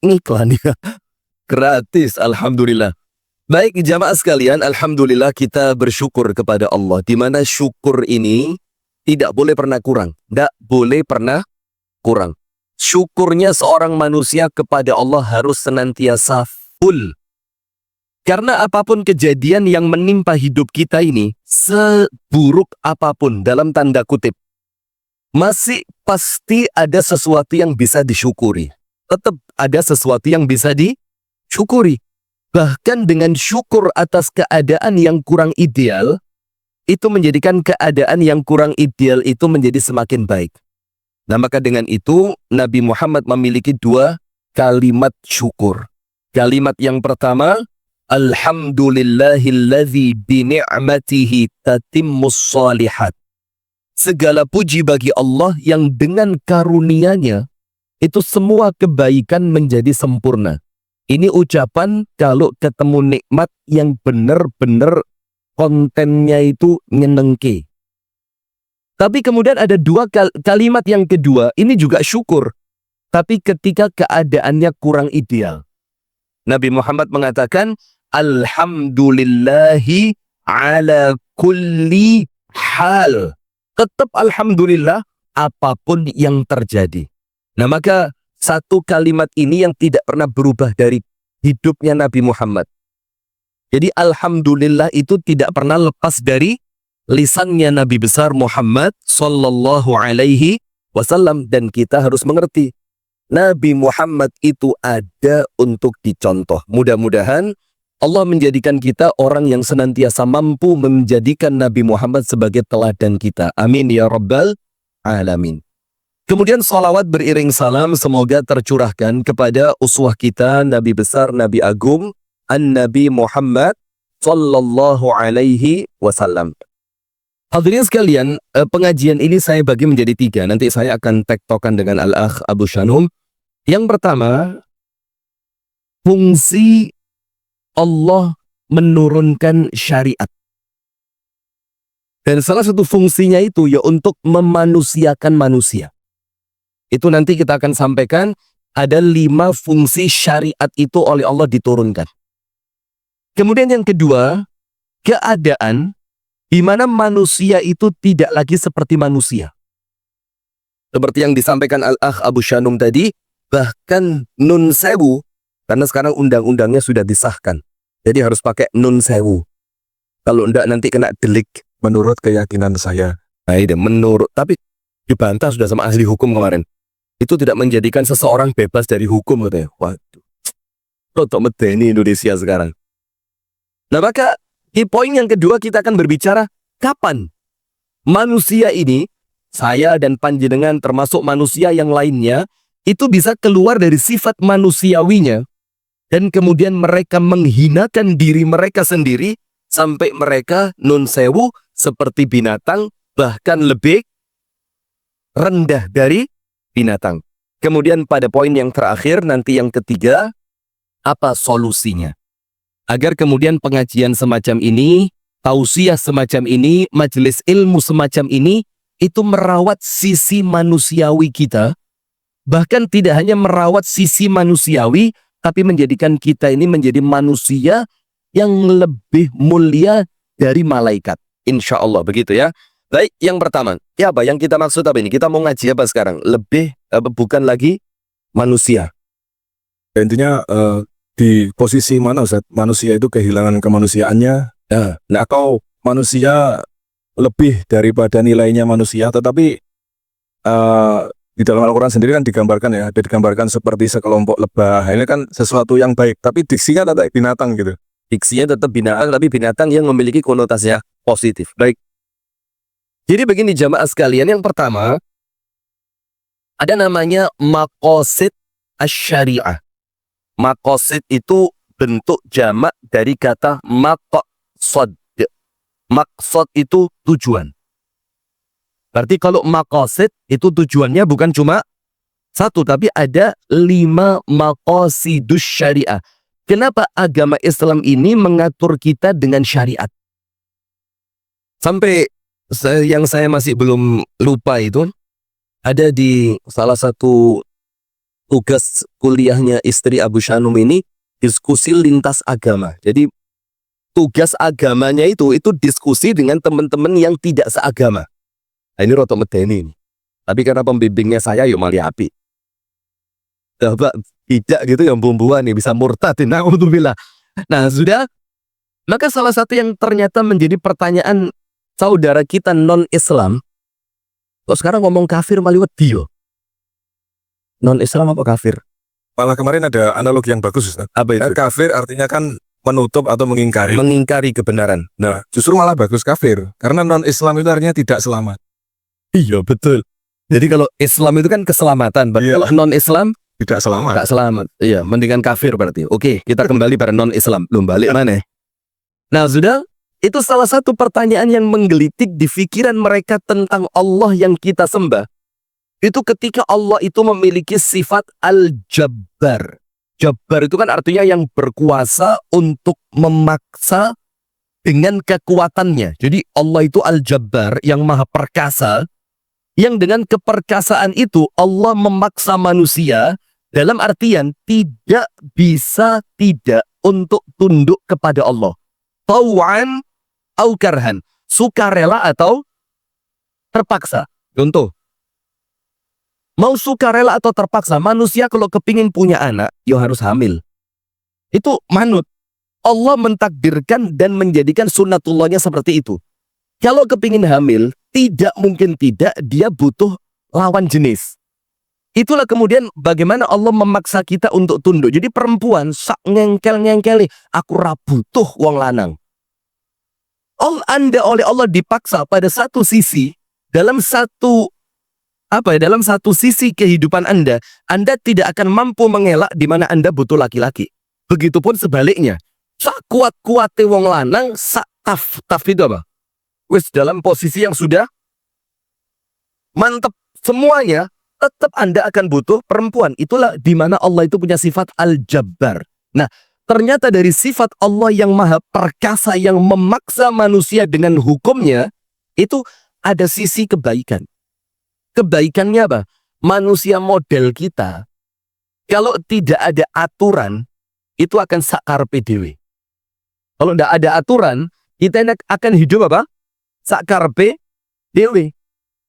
Iklan ya. Gratis, alhamdulillah. Baik jamaah sekalian, alhamdulillah kita bersyukur kepada Allah. Di mana syukur ini tidak boleh pernah kurang. Tidak boleh pernah kurang. Syukurnya seorang manusia kepada Allah harus senantiasa full. Karena apapun kejadian yang menimpa hidup kita ini, seburuk apapun dalam tanda kutip, masih pasti ada sesuatu yang bisa disyukuri. Tetap ada sesuatu yang bisa disyukuri. Bahkan dengan syukur atas keadaan yang kurang ideal, itu menjadikan keadaan yang kurang ideal itu menjadi semakin baik. Nah maka dengan itu, Nabi Muhammad memiliki dua kalimat syukur. Kalimat yang pertama, Alhamdulillahilladzi bini'matihi tatimmus shalihat. Segala puji bagi Allah yang dengan karunia-Nya itu semua kebaikan menjadi sempurna. Ini ucapan kalau ketemu nikmat yang benar-benar kontennya itu nyenengke. Tapi kemudian ada dua kalimat yang kedua, ini juga syukur. Tapi ketika keadaannya kurang ideal. Nabi Muhammad mengatakan, Alhamdulillahi ala kulli hal. Tetap alhamdulillah apapun yang terjadi. Nah maka satu kalimat ini yang tidak pernah berubah dari hidupnya Nabi Muhammad. Jadi alhamdulillah itu tidak pernah lepas dari lisannya Nabi besar Muhammad sallallahu alaihi wasallam. Dan kita harus mengerti, Nabi Muhammad itu ada untuk dicontoh. Mudah-mudahan Allah menjadikan kita orang yang senantiasa mampu menjadikan Nabi Muhammad sebagai teladan kita. Amin ya rabbal alamin. Kemudian salawat beriring salam semoga tercurahkan kepada uswah kita, Nabi besar, Nabi agung, An-Nabi Muhammad sallallahu alaihi wasallam. Hadirin sekalian, pengajian ini saya bagi menjadi tiga. Nanti saya akan tektokan dengan Al-Akh Abu Shanum. Yang pertama, fungsi Allah menurunkan syariat. Dan salah satu fungsinya itu ya untuk memanusiakan manusia. Itu nanti kita akan sampaikan, ada 5 fungsi syariat itu oleh Allah diturunkan. Kemudian yang kedua, keadaan di mana manusia itu tidak lagi seperti manusia. Seperti yang disampaikan Al-Akh Abu Shanum tadi, bahkan nun sewu, karena sekarang undang-undangnya sudah disahkan. Jadi harus pakai nun sewu. Kalau enggak nanti kena delik. Menurut keyakinan saya. Nah itu menurut, tapi dibantah sudah sama ahli hukum kemarin. Itu tidak menjadikan seseorang bebas dari hukum katanya. Waduh. Rotok medeni Indonesia sekarang. Nah maka di poin yang kedua kita akan berbicara kapan manusia ini, saya dan panjenengan termasuk manusia yang lainnya, itu bisa keluar dari sifat manusiawinya dan kemudian mereka menghinakan diri mereka sendiri sampai mereka nun sewu seperti binatang, bahkan lebih rendah dari binatang. Kemudian pada poin yang terakhir, nanti yang ketiga, apa solusinya? Agar kemudian pengajian semacam ini, tausiah semacam ini, majelis ilmu semacam ini, itu merawat sisi manusiawi kita. Bahkan tidak hanya merawat sisi manusiawi, tapi menjadikan kita ini menjadi manusia yang lebih mulia dari malaikat. Insya Allah begitu ya. Baik, yang pertama, ya apa yang kita maksud apa ini? Kita mau ngaji apa sekarang? Lebih, bukan lagi manusia. Intinya di posisi mana Ustaz? Manusia itu kehilangan kemanusiaannya. Nah, atau manusia lebih daripada nilainya manusia, tetapi di dalam Al-Quran sendiri kan digambarkan ya, digambarkan seperti sekelompok lebah. Ini kan sesuatu yang baik, tapi diksinya tetap binatang gitu. Diksinya tetap binatang, tapi binatang yang memiliki konotasi positif. Baik. Jadi begini jamaah sekalian, yang pertama, ada namanya maqasid asy-syariah. Maqasid itu bentuk jamak dari kata maqsad. Maqsad itu tujuan. Berarti kalau maqasid itu tujuannya bukan cuma satu, tapi ada 5 maqasidus syariah. Kenapa agama Islam ini mengatur kita dengan syariat? Sampai yang saya masih belum lupa itu, ada di salah satu tugas kuliahnya istri Abu Shanum ini diskusi lintas agama. Jadi tugas agamanya itu diskusi dengan teman-teman yang tidak seagama. Nah, ini roto medeni ini. Tapi karena pembimbingnya saya yo mali api. Coba tidak gitu yang bumbuan nih bisa murtad. Naudzubillah. Nah, sudah. Maka salah satu yang ternyata menjadi pertanyaan saudara kita non-Islam, kok sekarang ngomong kafir malah wedi yo. Non-Islam apa kafir? Malah kemarin ada analogi yang bagus, Ustaz. Apa itu? Kafir artinya kan menutup atau mengingkari. Mengingkari kebenaran. Nah, justru malah bagus kafir. Karena non-Islam itu artinya tidak selamat. Iya, betul. Jadi kalau Islam itu kan keselamatan, berarti Iya. kalau non-Islam Tidak selamat. nggak selamat. Iya, mendingan kafir berarti. Oke, kita kembali pada non-Islam. Belum balik mana? Nah, sudah. Itu salah satu pertanyaan yang menggelitik di pikiran mereka tentang Allah yang kita sembah. Itu ketika Allah itu memiliki sifat Al-Jabbar. Jabbar itu kan artinya yang berkuasa untuk memaksa dengan kekuatannya. Jadi Allah itu Al-Jabbar yang maha perkasa. Yang dengan keperkasaan itu Allah memaksa manusia dalam artian tidak bisa tidak untuk tunduk kepada Allah. Tau'an au karhan, sukarela atau terpaksa. Contoh, mau sukarela atau terpaksa, manusia kalau kepingin punya anak, ya harus hamil. Itu manut. Allah mentakdirkan dan menjadikan sunnatullahnya seperti itu. Kalau kepingin hamil, tidak mungkin tidak, dia butuh lawan jenis. Itulah kemudian bagaimana Allah memaksa kita untuk tunduk. Jadi perempuan sak ngengkel-ngengkeli, aku ra butuh wong lanang. Anda oleh Allah dipaksa pada satu sisi, dalam satu sisi kehidupan Anda tidak akan mampu mengelak di mana Anda butuh laki-laki. Begitupun sebaliknya. Sak kuat-kuate wong lanang, sak taf itu apa? Wis dalam posisi yang sudah mantep semuanya, tetap Anda akan butuh perempuan. Itulah di mana Allah itu punya sifat Al-Jabbar. Nah, ternyata dari sifat Allah yang maha perkasa yang memaksa manusia dengan hukumnya, itu ada sisi kebaikan. Kebaikannya apa? Manusia model kita, kalau tidak ada aturan, itu akan sakarpe dewe. Kalau tidak ada aturan, kita akan hidup apa? Sakarpe dewe.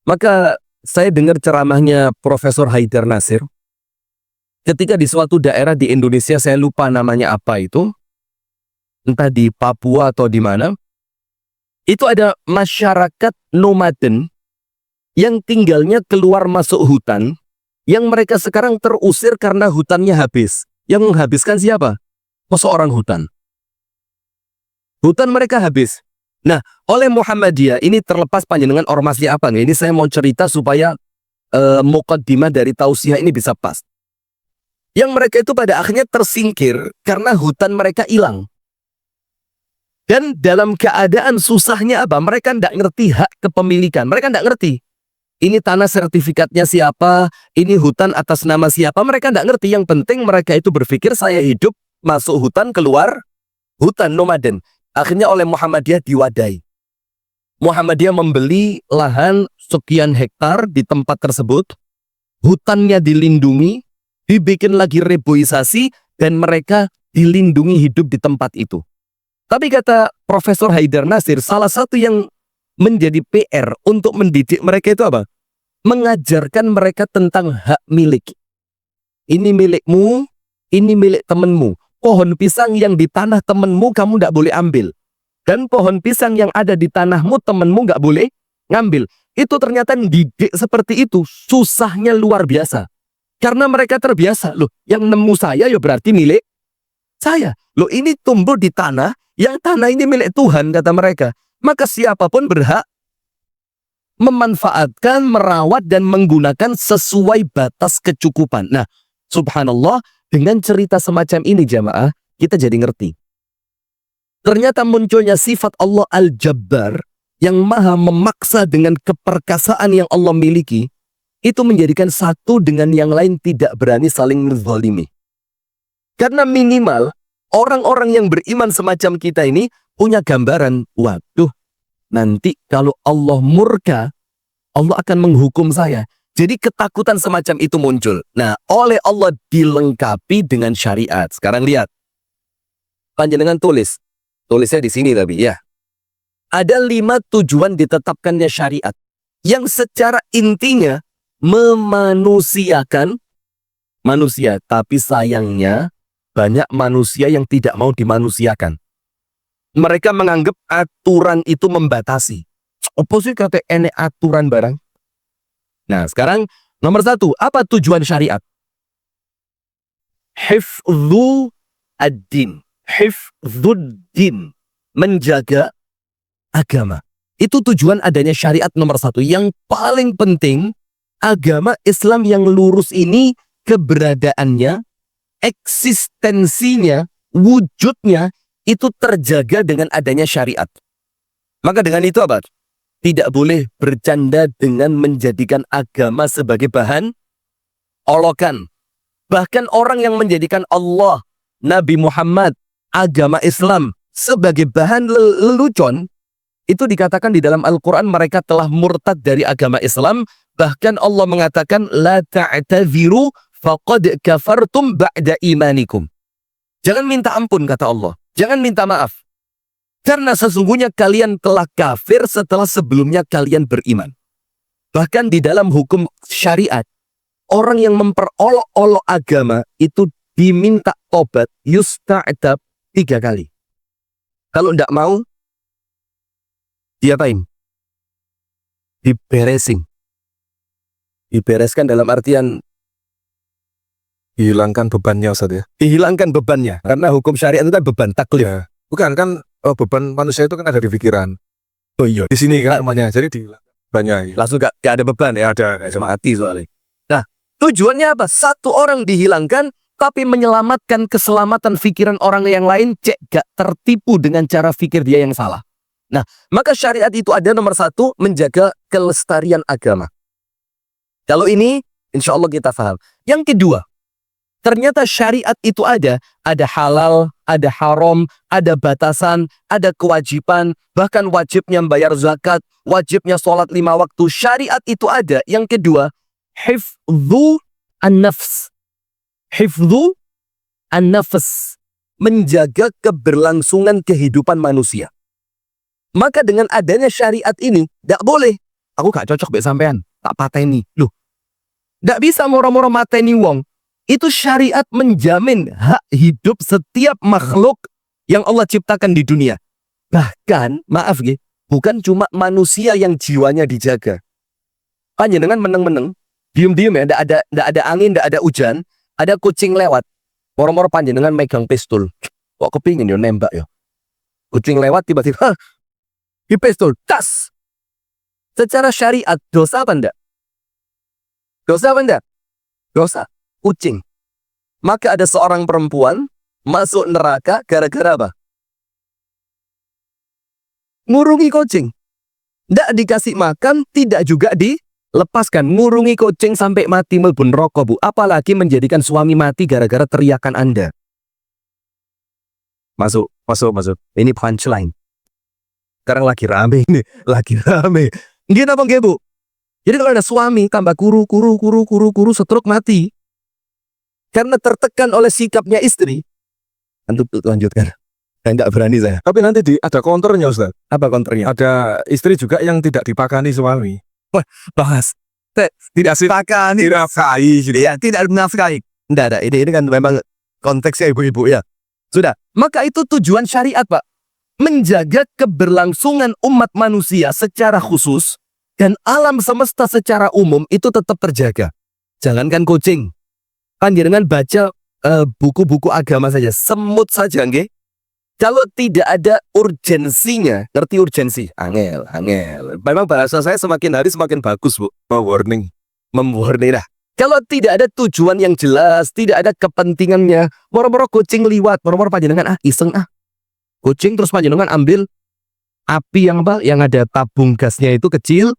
Maka saya dengar ceramahnya Profesor Haidar Nasir. Ketika di suatu daerah di Indonesia, saya lupa namanya apa itu, entah di Papua atau di mana, itu ada masyarakat nomaden yang tinggalnya keluar masuk hutan, yang mereka sekarang terusir karena hutannya habis. Yang menghabiskan siapa? Seorang hutan. Hutan mereka habis. Nah, oleh Muhammadiyah, ini terlepas panjenengan ormasnya apa nggak? Ini saya mau cerita supaya muqaddimah dari tausiah ini bisa pas. Yang mereka itu pada akhirnya tersingkir karena hutan mereka hilang. Dan dalam keadaan susahnya apa? Mereka tidak ngerti hak kepemilikan. Mereka tidak ngerti. Ini tanah sertifikatnya siapa? Ini hutan atas nama siapa? Mereka tidak ngerti. Yang penting mereka itu berpikir saya hidup masuk hutan, keluar hutan nomaden. Akhirnya oleh Muhammadiyah diwadahi. Muhammadiyah membeli lahan sekian hektar di tempat tersebut. Hutannya dilindungi, dibikin lagi reboisasi, dan mereka dilindungi hidup di tempat itu. Tapi kata Profesor Haidar Nasir, salah satu yang menjadi PR untuk mendidik mereka itu apa? Mengajarkan mereka tentang hak milik. Ini milikmu, ini milik temanmu. Pohon pisang yang di tanah temanmu kamu tidak boleh ambil. Dan pohon pisang yang ada di tanahmu temanmu nggak boleh ngambil. Itu ternyata didik seperti itu susahnya luar biasa. Karena mereka terbiasa. Loh, yang nemu saya ya berarti milik saya. Loh, ini tumbuh di tanah, yang tanah ini milik Tuhan, kata mereka. Maka siapapun berhak memanfaatkan, merawat, dan menggunakan sesuai batas kecukupan. Nah, subhanallah, dengan cerita semacam ini jamaah, kita jadi ngerti. Ternyata munculnya sifat Allah Al-Jabbar yang maha memaksa dengan keperkasaan yang Allah miliki, itu menjadikan satu dengan yang lain tidak berani saling menzalimi. Karena minimal, orang-orang yang beriman semacam kita ini punya gambaran, waduh, nanti kalau Allah murka, Allah akan menghukum saya. Jadi ketakutan semacam itu muncul. Nah, oleh Allah dilengkapi dengan syariat. Sekarang lihat. Panjenengan tulis. Tulisnya di sini tapi ya. Ada 5 tujuan ditetapkannya syariat. Yang secara intinya memanusiakan manusia. Tapi sayangnya banyak manusia yang tidak mau dimanusiakan. Mereka menganggap aturan itu membatasi. Apa sih kata enek aturan barang? Nah, sekarang nomor 1, apa tujuan syariat? Hifdzu ad-din. Hifdzuddin. Menjaga agama. Itu tujuan adanya syariat nomor 1. Yang paling penting, agama Islam yang lurus ini keberadaannya, eksistensinya, wujudnya, itu terjaga dengan adanya syariat. Maka dengan itu apa? Tidak boleh bercanda dengan menjadikan agama sebagai bahan olokan. Bahkan orang yang menjadikan Allah, Nabi Muhammad, agama Islam sebagai bahan lelucon, itu dikatakan di dalam Al-Quran mereka telah murtad dari agama Islam. Bahkan Allah mengatakan, La ta'tadziru faqad kafartum ba'da imanikum. Jangan minta ampun, kata Allah. Jangan minta maaf. Karena sesungguhnya kalian telah kafir setelah sebelumnya kalian beriman. Bahkan di dalam hukum syariat, orang yang memperolok-olok agama itu diminta tobat, yusta'tab 3 kali. Kalau tidak mau, diapain? Diberesin. Dibereskan dalam artian Hilangkan bebannya Ustaz ya. dihilangkan bebannya. Karena hukum syariat itu kan beban taklif. Ya. Bukan kan beban manusia itu kan ada di pikiran. Oh iya. Di sini kan namanya. Jadi dihilangkan bebannya. Ya. Langsung gak ada beban ya. Ada. Mati soalnya. Nah, tujuannya apa? 1 orang dihilangkan, tapi menyelamatkan keselamatan pikiran orang yang lain, cek gak tertipu dengan cara pikir dia yang salah. Nah, maka syariat itu ada nomor 1, menjaga kelestarian agama. Kalau ini, insya Allah kita paham. Yang kedua, ternyata syariat itu ada halal, ada haram, ada batasan, ada kewajiban, bahkan wajibnya membayar zakat, wajibnya sholat 5 waktu. Syariat itu ada. Yang kedua, hifdzu an-nafs. Hifdzu an-nafs. Menjaga keberlangsungan kehidupan manusia. Maka dengan adanya syariat ini, tidak boleh. Aku gak cocok be sampean, tak pateni. Loh, tidak bisa moro-moro mateni wong. Itu syariat menjamin hak hidup setiap makhluk yang Allah ciptakan di dunia. Bahkan, maaf ya, bukan cuma manusia yang jiwanya dijaga. Panjenengan meneng-meneng, diem-diem ya, ndak ada angin, ndak ada hujan, ada kucing lewat. Moro-moro panjenengan megang pistol. Kok kepingin yo nembak yo. Kucing lewat tiba-tiba, di pistol, tas. Secara syariat, dosa apa ndak? Dosa apa ndak? Dosa. Kucing. Maka ada seorang perempuan masuk neraka gara-gara apa? Ngurungi kucing. Tidak dikasih makan, tidak juga dilepaskan. Ngurungi kucing sampai mati mlebu neraka, Bu. Apalagi menjadikan suami mati gara-gara teriakan Anda. Masuk. Ini punchline. Sekarang lagi rame ini, lagi rame. Gini apa nggih, Bu? Jadi kalau ada suami tambah kuru, stroke mati. Karena tertekan oleh sikapnya istri. Untuk lanjutkan. Saya tidak berani saya. Tapi nanti ada counternya Ustaz. Apa counternya? Ada istri juga yang tidak dipakani suami. Bahas. Tidak dipakani. Ya, tidak menafkahi. Tidak ada. Ini kan memang konteksnya ibu-ibu ya. Sudah. Maka itu tujuan syariat, Pak. Menjaga keberlangsungan umat manusia secara khusus dan alam semesta secara umum itu tetap terjaga. Jangankan kucing. Panjenengan baca buku-buku agama saja, semut saja, nggih. Kalau tidak ada urgensinya, ngerti urgensi? Angel. Memang bahasa saya semakin hari semakin bagus, Bu. Warning. Memwarning dah. Kalau tidak ada tujuan yang jelas, tidak ada kepentingannya, moro-moro kucing liwat, moro-moro panjenengan iseng kucing terus panjenengan ambil api yang apa? Yang ada tabung gasnya itu kecil.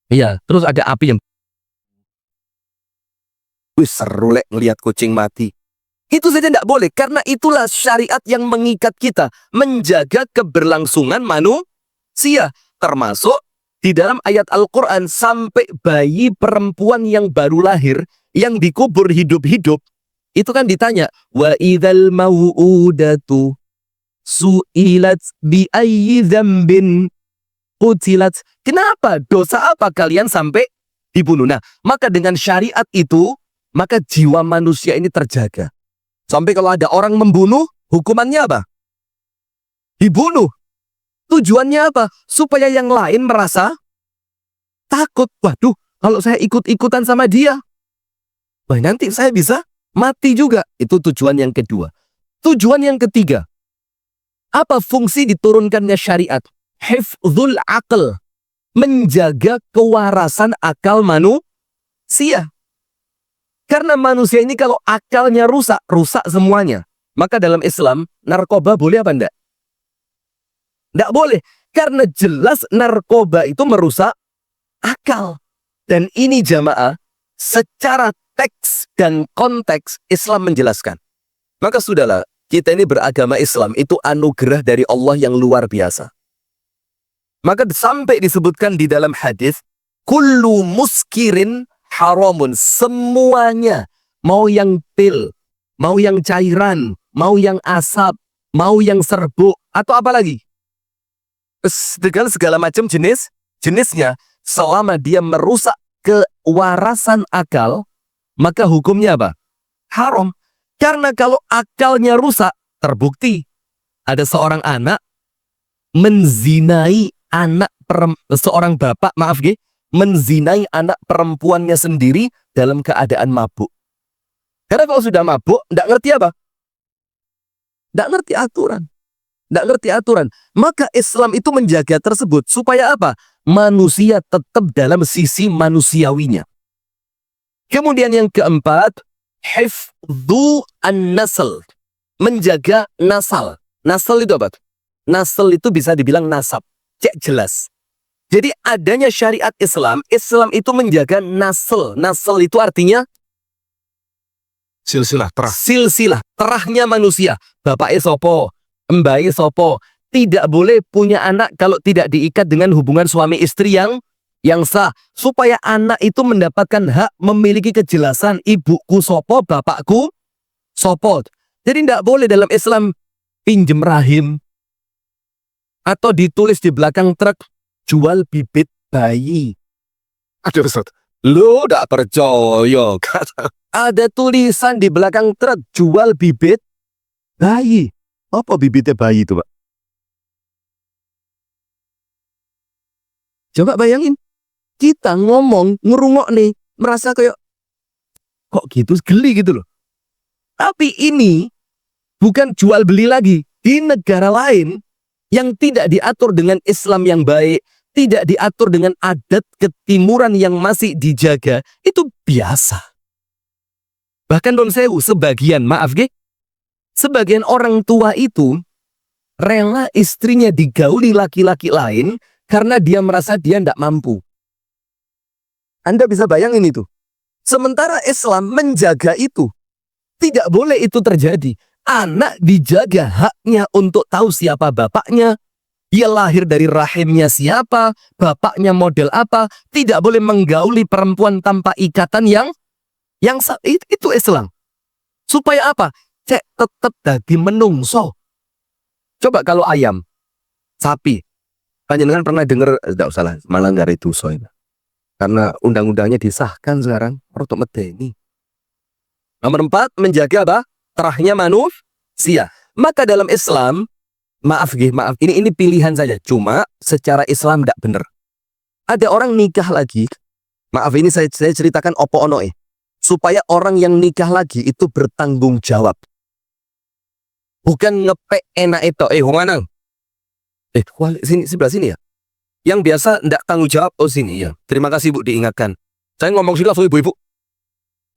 Iya, terus ada api yang seru lek ngelihat kucing mati. Itu saja tidak boleh, karena itulah syariat yang mengikat kita menjaga keberlangsungan manusia, termasuk di dalam ayat Al-Quran sampai bayi perempuan yang baru lahir, yang dikubur hidup-hidup, itu kan ditanya, wa idzal mau'udatu su'ilat bi ayyi dzambin qutilat. Kenapa? Dosa apa kalian sampai dibunuh? Nah, maka dengan syariat itu, maka jiwa manusia ini terjaga. Sampai kalau ada orang membunuh, hukumannya apa? Dibunuh. Tujuannya apa? Supaya yang lain merasa takut. Waduh, kalau saya ikut-ikutan sama dia, wah, nanti saya bisa mati juga. Itu tujuan yang kedua. Tujuan yang ketiga, apa fungsi diturunkannya syariat? Hifdzul aql, menjaga kewarasan akal manusia. Karena manusia ini kalau akalnya rusak, rusak semuanya. Maka dalam Islam, narkoba boleh apa enggak? Enggak boleh. Karena jelas narkoba itu merusak akal. Dan ini jamaah, secara teks dan konteks Islam menjelaskan. Maka sudahlah, kita ini beragama Islam itu anugerah dari Allah yang luar biasa. Maka sampai disebutkan di dalam hadis, kullu muskirin haramun, semuanya, mau yang pil, mau yang cairan, mau yang asap, mau yang serbuk, atau apa lagi, dengan segala macam jenisnya, selama dia merusak kewarasan akal, maka hukumnya apa? Haram. Karena kalau akalnya rusak, terbukti ada seorang anak menzinai seorang bapak, menzinai anak perempuannya sendiri dalam keadaan mabuk. Karena kalau sudah mabuk, tidak ngerti apa? Tidak ngerti aturan. Tidak ngerti aturan. Maka Islam itu menjaga tersebut. Supaya apa? Manusia tetap dalam sisi manusiawinya. Kemudian yang keempat, hifdzu an-nasl. Menjaga nasal. Nasal itu apa? Nasal itu bisa dibilang nasab. Cek jelas. Jadi adanya syariat Islam, Islam itu menjaga nasl. Nasl itu artinya Silsilah terah. silsilah, terahnya manusia. Bapak sopo, mbak sopo. Tidak boleh punya anak kalau tidak diikat dengan hubungan suami istri yang sah. Supaya anak itu mendapatkan hak memiliki kejelasan. Ibuku sopo, bapakku sopo. Jadi tidak boleh dalam Islam pinjem rahim. Atau ditulis di belakang truk, jual bibit bayi. Aduh Ustaz. Lu tidak percaya. Ada tulisan di belakang truk, jual bibit bayi. Apa bibitnya bayi itu, Pak? Coba bayangin. Kita ngomong, ngerungok nih, merasa kayak, kok gitu, geli gitu loh. Tapi ini bukan jual beli lagi. Di negara lain, yang tidak diatur dengan Islam yang baik, tidak diatur dengan adat ketimuran yang masih dijaga, itu biasa. Bahkan Don Sewu, sebagian orang tua itu rela istrinya digauli laki-laki lain karena dia merasa dia tidak mampu. Anda bisa bayangin itu. Sementara Islam menjaga itu. Tidak boleh itu terjadi. Anak dijaga haknya untuk tahu siapa bapaknya, dia lahir dari rahimnya siapa, bapaknya model apa, tidak boleh menggauli perempuan tanpa ikatan yang itu Islam. Supaya apa? Cek tetap daging menungso. Coba kalau ayam, sapi, panjenengan pernah dengar, tidak usah lah, malah nggak itu soalnya. Karena undang-undangnya disahkan sekarang, untuk medeni. Nomor 4, menjaga apa? Terahnya manusia. Maka dalam Islam, maaf, ini pilihan saja. Cuma secara Islam tidak benar. Ada orang nikah lagi. Maaf, ini saya ceritakan opo onoe. Supaya orang yang nikah lagi itu bertanggung jawab. Bukan ngepek enak itu. Humanang. Sini, sebelah sini ya. Yang biasa tidak tanggung jawab. Oh sini ya. Terima kasih Bu diingatkan. Saya ngomong sudah ibu-ibu.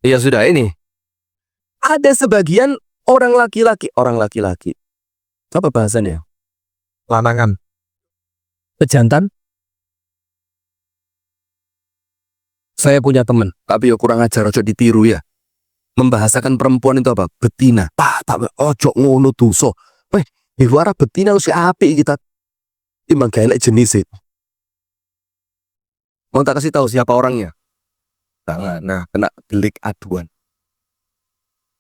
Iya sudah ini. Ada sebagian orang laki-laki. Apa bahasanya? Lanangan. Pejantan. Saya punya teman, tapi ya kurang ajar, ojo ditiru ya. Membahasakan perempuan itu apa? Betina. Tak ojo ngono dosa. Weh, wara betina harus apik kita. Timbang gaelek jenis itu. Mau tak kasih tahu siapa orangnya? Jangan. Nah, kena delik aduan.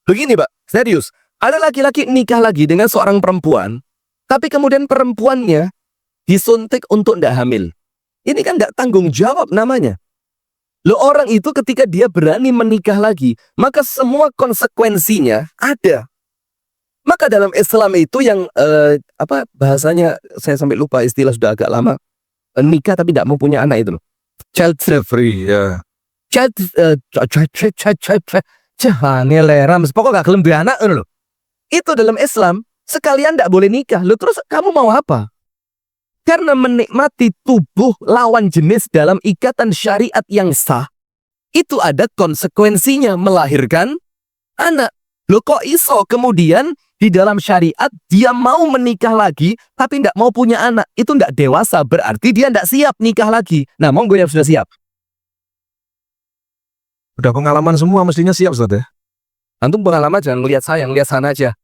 Begini, Pak, serius. Ada laki-laki nikah lagi dengan seorang perempuan, tapi kemudian perempuannya disuntik untuk tidak hamil. Ini kan tidak tanggung jawab namanya. Lo orang itu ketika dia berani menikah lagi, maka semua konsekuensinya ada. Maka dalam Islam itu yang apa bahasanya, saya sampai lupa istilah, sudah agak lama. Nikah tapi tidak mau punya anak itu loh. Child free ya. Child ngelera, pokoknya gak kelem duwe anak loh. Itu dalam Islam sekalian tidak boleh nikah. Lo terus kamu mau apa? Karena menikmati tubuh lawan jenis dalam ikatan syariat yang sah, itu ada konsekuensinya melahirkan anak. Lo kok iso kemudian di dalam syariat dia mau menikah lagi tapi tidak mau punya anak? Itu tidak dewasa, berarti dia tidak siap nikah lagi. Nah, monggo yang sudah siap. Udah pengalaman semua mestinya siap Ustaz ya. Antum pengalaman jangan ngelihat saya, ngelihat sana aja.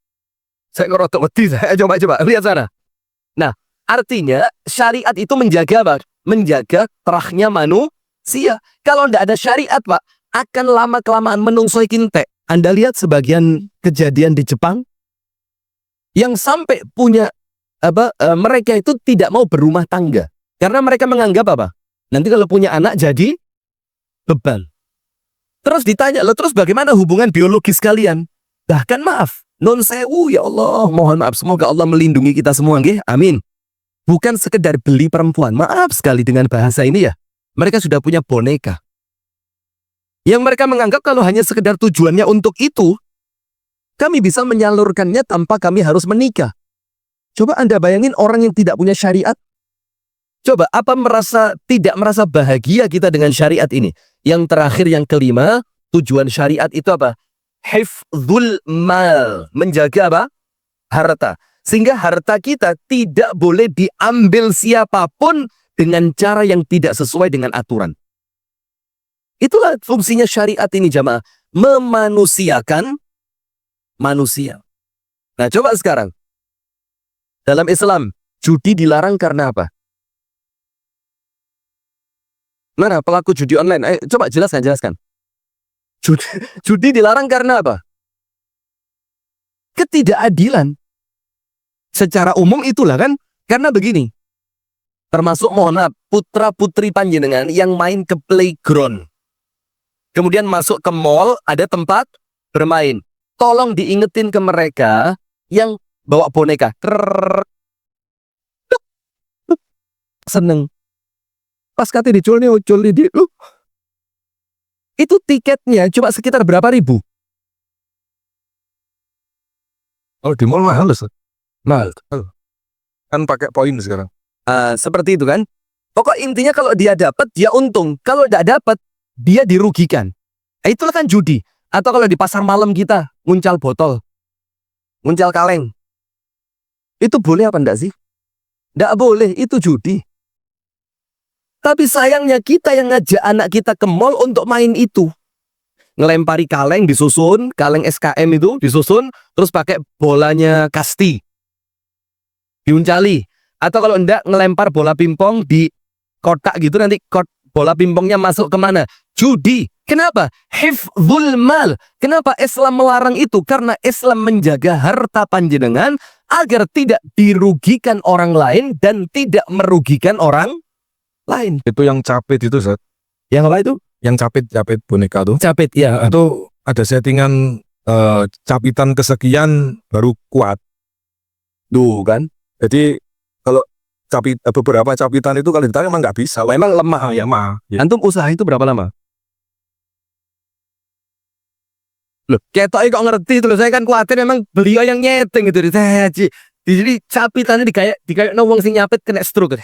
Saya ngerotok wedi, saya coba lihat sana. Nah, artinya syariat itu menjaga apa? Menjaga terahnya manusia. Kalau tidak ada syariat, Pak, akan lama-kelamaan menungsoi kintek. Anda lihat sebagian kejadian di Jepang yang sampai punya mereka itu tidak mau berumah tangga karena mereka menganggap apa? Nanti kalau punya anak jadi beban. Terus ditanya, lo terus bagaimana hubungan biologis kalian? Bahkan maaf, non sewu, ya Allah, mohon maaf, semoga Allah melindungi kita semua, nggih, amin. Bukan sekedar beli perempuan, maaf sekali dengan bahasa ini ya. Mereka sudah punya boneka. Yang mereka menganggap kalau hanya sekedar tujuannya untuk itu, kami bisa menyalurkannya tanpa kami harus menikah. Coba Anda bayangin orang yang tidak punya syariat. Coba, apa tidak merasa bahagia kita dengan syariat ini? Yang terakhir, yang kelima, tujuan syariat itu apa? Hifdzul mal, menjaga apa? Harta. Sehingga harta kita tidak boleh diambil siapapun dengan cara yang tidak sesuai dengan aturan. Itulah fungsinya syariat ini, jamaah. Memanusiakan manusia. Nah, coba sekarang. Dalam Islam, judi dilarang karena apa? Mana pelaku judi online? Coba jelaskan. Judi dilarang karena apa? Ketidakadilan. Secara umum itulah kan. Karena begini. Termasuk mohon maaf, putra-putri panjenengan yang main ke playground. Kemudian masuk ke mall, ada tempat bermain. Tolong diingetin ke mereka yang bawa boneka. Seneng. Pas kata dicul nih, itu tiketnya cuma sekitar berapa ribu? Oh, di mall mahal Ustaz. Mahal. Kan pakai poin sekarang. Seperti itu kan. Pokok intinya kalau dia dapat, dia untung. Kalau tidak dapat, dia dirugikan. Itulah kan judi. Atau kalau di pasar malam kita, nguncal botol. Nguncal kaleng. Itu boleh apa enggak sih? Enggak boleh, itu judi. Tapi sayangnya kita yang ngajak anak kita ke mall untuk main itu. Ngelempari kaleng disusun, kaleng SKM itu disusun, terus pakai bolanya kasti. Diuncali. Atau kalau enggak, ngelempar bola pingpong di kotak gitu, nanti bola pingpongnya masuk kemana? Judi. Kenapa? Hifdzul mal. Kenapa Islam melarang itu? Karena Islam menjaga harta panjenengan agar tidak dirugikan orang lain dan tidak merugikan orang lain. Itu yang capit itu Ustaz. Yang apa itu? Yang capit boneka tuh. Capit, ya. Itu ada settingan capitan kesekian baru kuat. Tuh kan. Jadi kalau beberapa capitan itu kalau ditarik memang nggak bisa. Memang lemah ya. Lemah. Ya. Antum usaha itu berapa lama? Loh, ketoknya kok ngerti itu loh. Saya kan khawatir memang beliau yang nyeting gitu. Jadi capitannya dikayak wong sing nyapit kena stroke.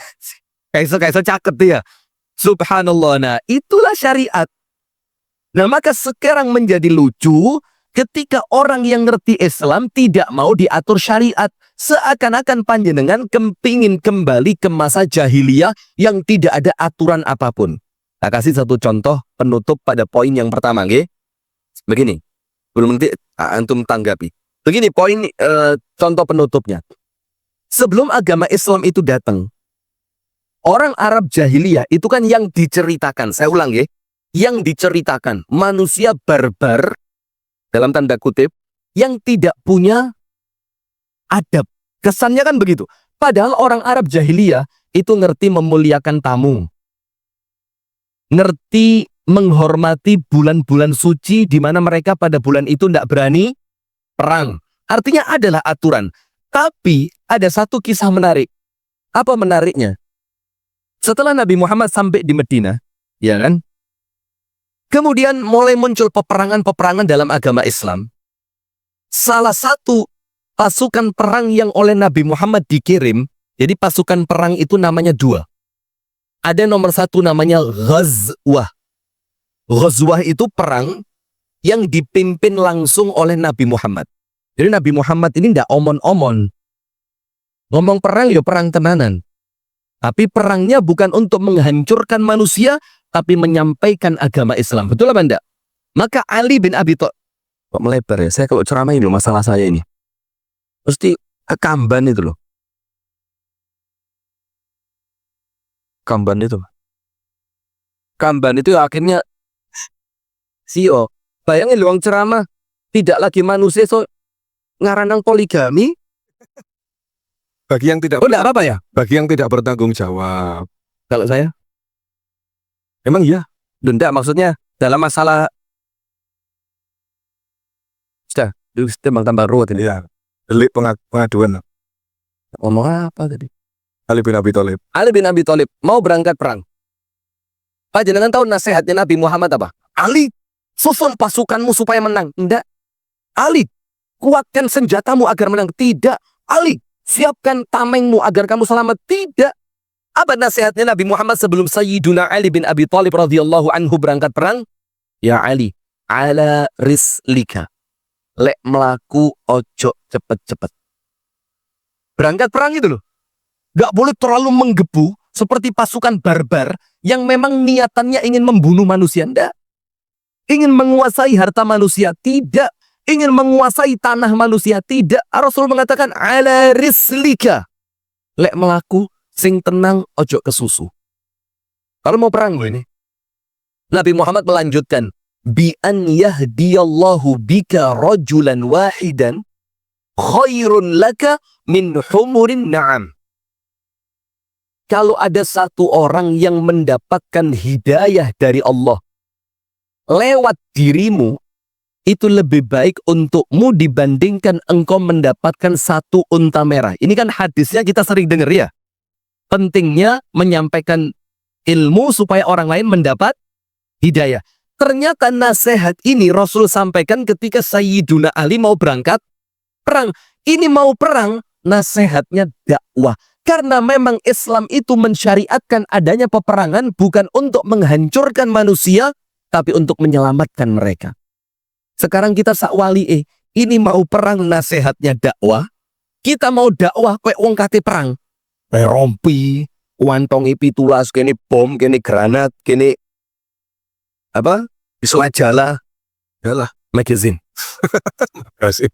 Kayak caket dia. Subhanallah. Nah, itulah syariat. Nah, maka sekarang menjadi lucu ketika orang yang ngerti Islam tidak mau diatur syariat. Seakan-akan panjenengan kepingin kembali ke masa jahiliyah yang tidak ada aturan apapun. Nah, kasih satu contoh penutup pada poin yang pertama, nggih. Begini. Belum nanti antum tanggapi. Begini poin contoh penutupnya. Sebelum agama Islam itu datang, Orang Arab jahiliyah itu kan yang diceritakan. Saya ulang ya. Yang diceritakan manusia barbar dalam tanda kutip yang tidak punya adab. Kesannya kan begitu. Padahal orang Arab jahiliyah itu ngerti memuliakan tamu. Ngerti menghormati bulan-bulan suci di mana mereka pada bulan itu tidak berani perang. Artinya adalah aturan. Tapi ada satu kisah menarik. Apa menariknya? Setelah Nabi Muhammad sampai di Medina, ya kan? Kemudian mulai muncul peperangan-peperangan dalam agama Islam. Salah satu pasukan perang yang oleh Nabi Muhammad dikirim, jadi pasukan perang itu namanya dua. Ada nomor satu namanya Ghazwah. Ghazwah itu perang yang dipimpin langsung oleh Nabi Muhammad. Jadi Nabi Muhammad ini tidak omon-omon. Ngomong perang ya perang tenanan. Tapi perangnya bukan untuk menghancurkan manusia, tapi menyampaikan agama Islam. Betul apa enggak? Maka Ali bin Abi Thalib, kok melebar ya? Saya kalau ceramah ini masalah saya ini. Mesti kamban itu loh. Kamban itu. Kamban itu akhirnya CEO. Bayangin luang ceramah. Tidak lagi manusia, so ngaranang poligami. Bagi yang tidak Oh, enggak apa-apa ya? bagi yang tidak bertanggung jawab. Kalau saya? Emang iya? Enggak, maksudnya dalam masalah. Sudah bang tambah ruwet ini. Iya. Delik pengaduan. Ngomong apa tadi? Ali bin Abi Thalib. Ali bin Abi Thalib mau berangkat perang. Pak jenengan tahu nasihatnya Nabi Muhammad apa? Ali, susun pasukanmu supaya menang. Enggak. Ali, kuatkan senjatamu agar menang. Tidak. Ali, siapkan tamengmu agar kamu selamat. Tidak. Apa nasihatnya Nabi Muhammad sebelum Sayyiduna Ali bin Abi Thalib radhiyallahu anhu berangkat perang? Ya Ali, ala rislika. Lek melaku ojo cepet-cepet. Berangkat perang itu loh. Gak boleh terlalu menggebu seperti pasukan barbar yang memang niatannya ingin membunuh manusia. Tidak. Ingin menguasai harta manusia. Tidak. Ingin menguasai tanah manusia. Tidak. Rasul mengatakan ala rislika. Lek melaku sing tenang ojo kesusu. Kalau mau perang gue ini. Nabi Muhammad melanjutkan. Bi an yahdiyallahu bika rajulan wahidan khairun laka min humurin na'am. Kalau ada satu orang yang mendapatkan hidayah dari Allah lewat dirimu, itu lebih baik untukmu dibandingkan engkau mendapatkan satu unta merah. Ini kan hadisnya kita sering dengar ya. Pentingnya menyampaikan ilmu supaya orang lain mendapat hidayah. Ternyata nasihat ini Rasul sampaikan ketika Sayyiduna Ali mau berangkat perang. Ini mau perang, nasihatnya dakwah. Karena memang Islam itu mensyariatkan adanya peperangan bukan untuk menghancurkan manusia, tapi untuk menyelamatkan mereka. Sekarang kita sakwali ini mau perang nasihatnya dakwah. Kita mau dakwah kayak wong kate perang. Rompi, wantongi pitulas, kene bom, kene granat, kene apa? Majalah. Yalah. Magazine. Kasih.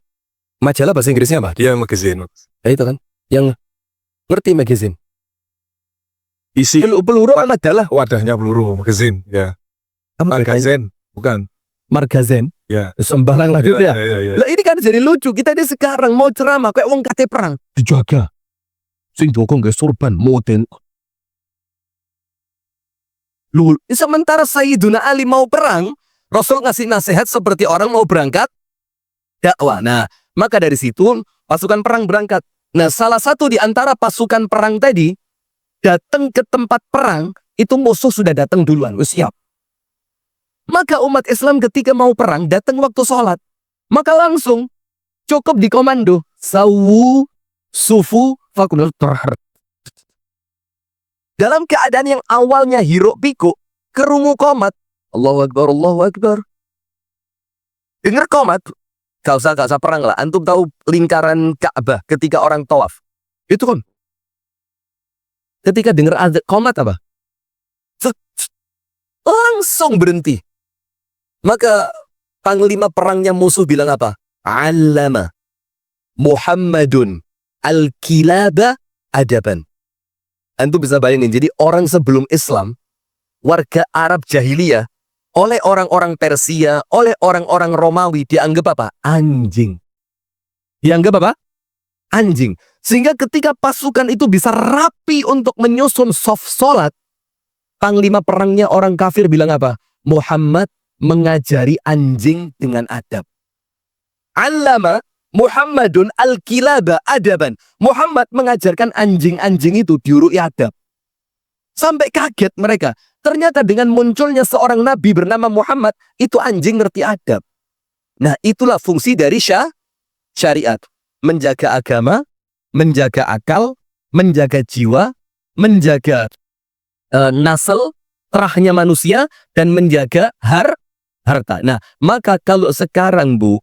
Majalah bahasa Inggrisnya apa? Dia magazine. Ya itu kan. Yang ngerti magazine. Isi Peluru apa majalah? wadahnya peluru magazine. Ya. Magazine. Bukan. Margazen. Ya. Sembarang lah gitu ya. Ya. Lah ini kan jadi lucu. Kita ini sekarang mau ceramah kayak wong kate perang. Dijaga. Sing dukung ke surban model. Lul. Sementara Sayyiduna Ali mau perang, Rasul ngasih nasihat seperti orang mau berangkat dakwah. Nah, maka dari situ pasukan perang berangkat. Nah, salah satu di antara pasukan perang tadi datang ke tempat perang, itu musuh sudah datang duluan, siap. Maka umat Islam ketika mau perang datang waktu sholat, maka langsung cukup dikomando sawu sufu fakunul tahar. Dalam keadaan yang awalnya hiruk pikuk, kerungu komat, Allahu Akbar, Allahu Akbar. Dengar komat, gak usah perang lah. Antum tahu lingkaran Ka'bah ketika orang tawaf. Itu kan. Ketika dengar azan komat apa? Langsung berhenti. Maka panglima perangnya musuh bilang apa? Allama Muhammadun al-kilaba adaban. Antum bisa bayangin, jadi orang sebelum Islam, warga Arab jahiliyah, oleh orang-orang Persia, oleh orang-orang Romawi dianggap apa? Anjing. Dianggap apa? Anjing. Sehingga ketika pasukan itu bisa rapi untuk menyusun saf solat, panglima perangnya orang kafir bilang apa? Muhammad mengajari anjing dengan adab. Allama Muhammadun al-kilaba adaban. Muhammad mengajarkan anjing-anjing itu diurui adab. Sampai kaget mereka. Ternyata dengan munculnya seorang nabi bernama Muhammad, itu anjing ngerti adab. Nah, itulah fungsi dari syariat. Menjaga agama, menjaga akal, menjaga jiwa, menjaga nasl, terahnya manusia, dan menjaga harta. Nah, maka kalau sekarang, Bu,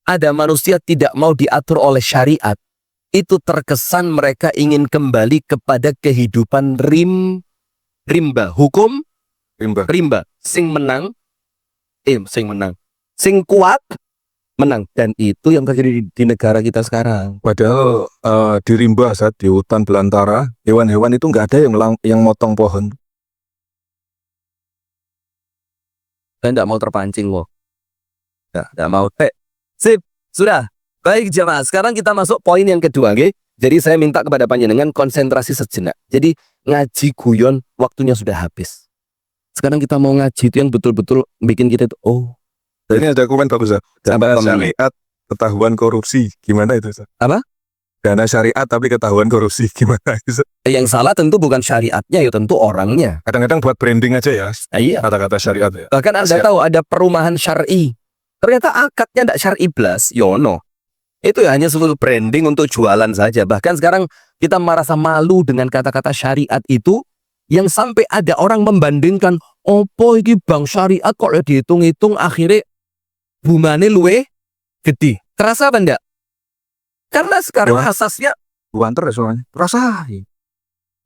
ada manusia tidak mau diatur oleh syariat, itu terkesan mereka ingin kembali kepada kehidupan rimba. Hukum rimba. Sing menang, sing kuat menang. Dan itu yang terjadi di negara kita sekarang. Padahal di rimba saat di hutan belantara, hewan-hewan itu nggak ada yang motong pohon. Saya tidak mau terpancing loh. Tidak mau. Sip, sudah. Baik jemaah, sekarang kita masuk poin yang kedua, oke? Jadi saya minta kepada panjenengan konsentrasi sejenak. Jadi ngaji guyon waktunya sudah habis. Sekarang kita mau ngaji itu yang betul-betul bikin kita itu, Ini ada komen bagus ya. Dana Apa? syariat ketahuan korupsi, gimana itu? Ustaz? Apa? Dana syariat tapi ketahuan korupsi, gimana itu? Yang salah tentu bukan syariatnya, ya tentu orangnya. Kadang-kadang buat branding aja ya, Iya. kata-kata syariat ya. Bahkan Anda tahu ada perumahan syar'i. Ternyata akadnya tidak syar'i blas, yono. Itu ya hanya sebuah branding untuk jualan saja. Bahkan sekarang kita merasa malu dengan kata-kata syariat itu, yang sampai ada orang membandingkan, opo iki bang syariat kok dihitung-hitung akhirnya bunganya luwe gede. Terasa apa enggak? Karena sekarang Ya. asasnya, Buanter ya soalnya. Rasa.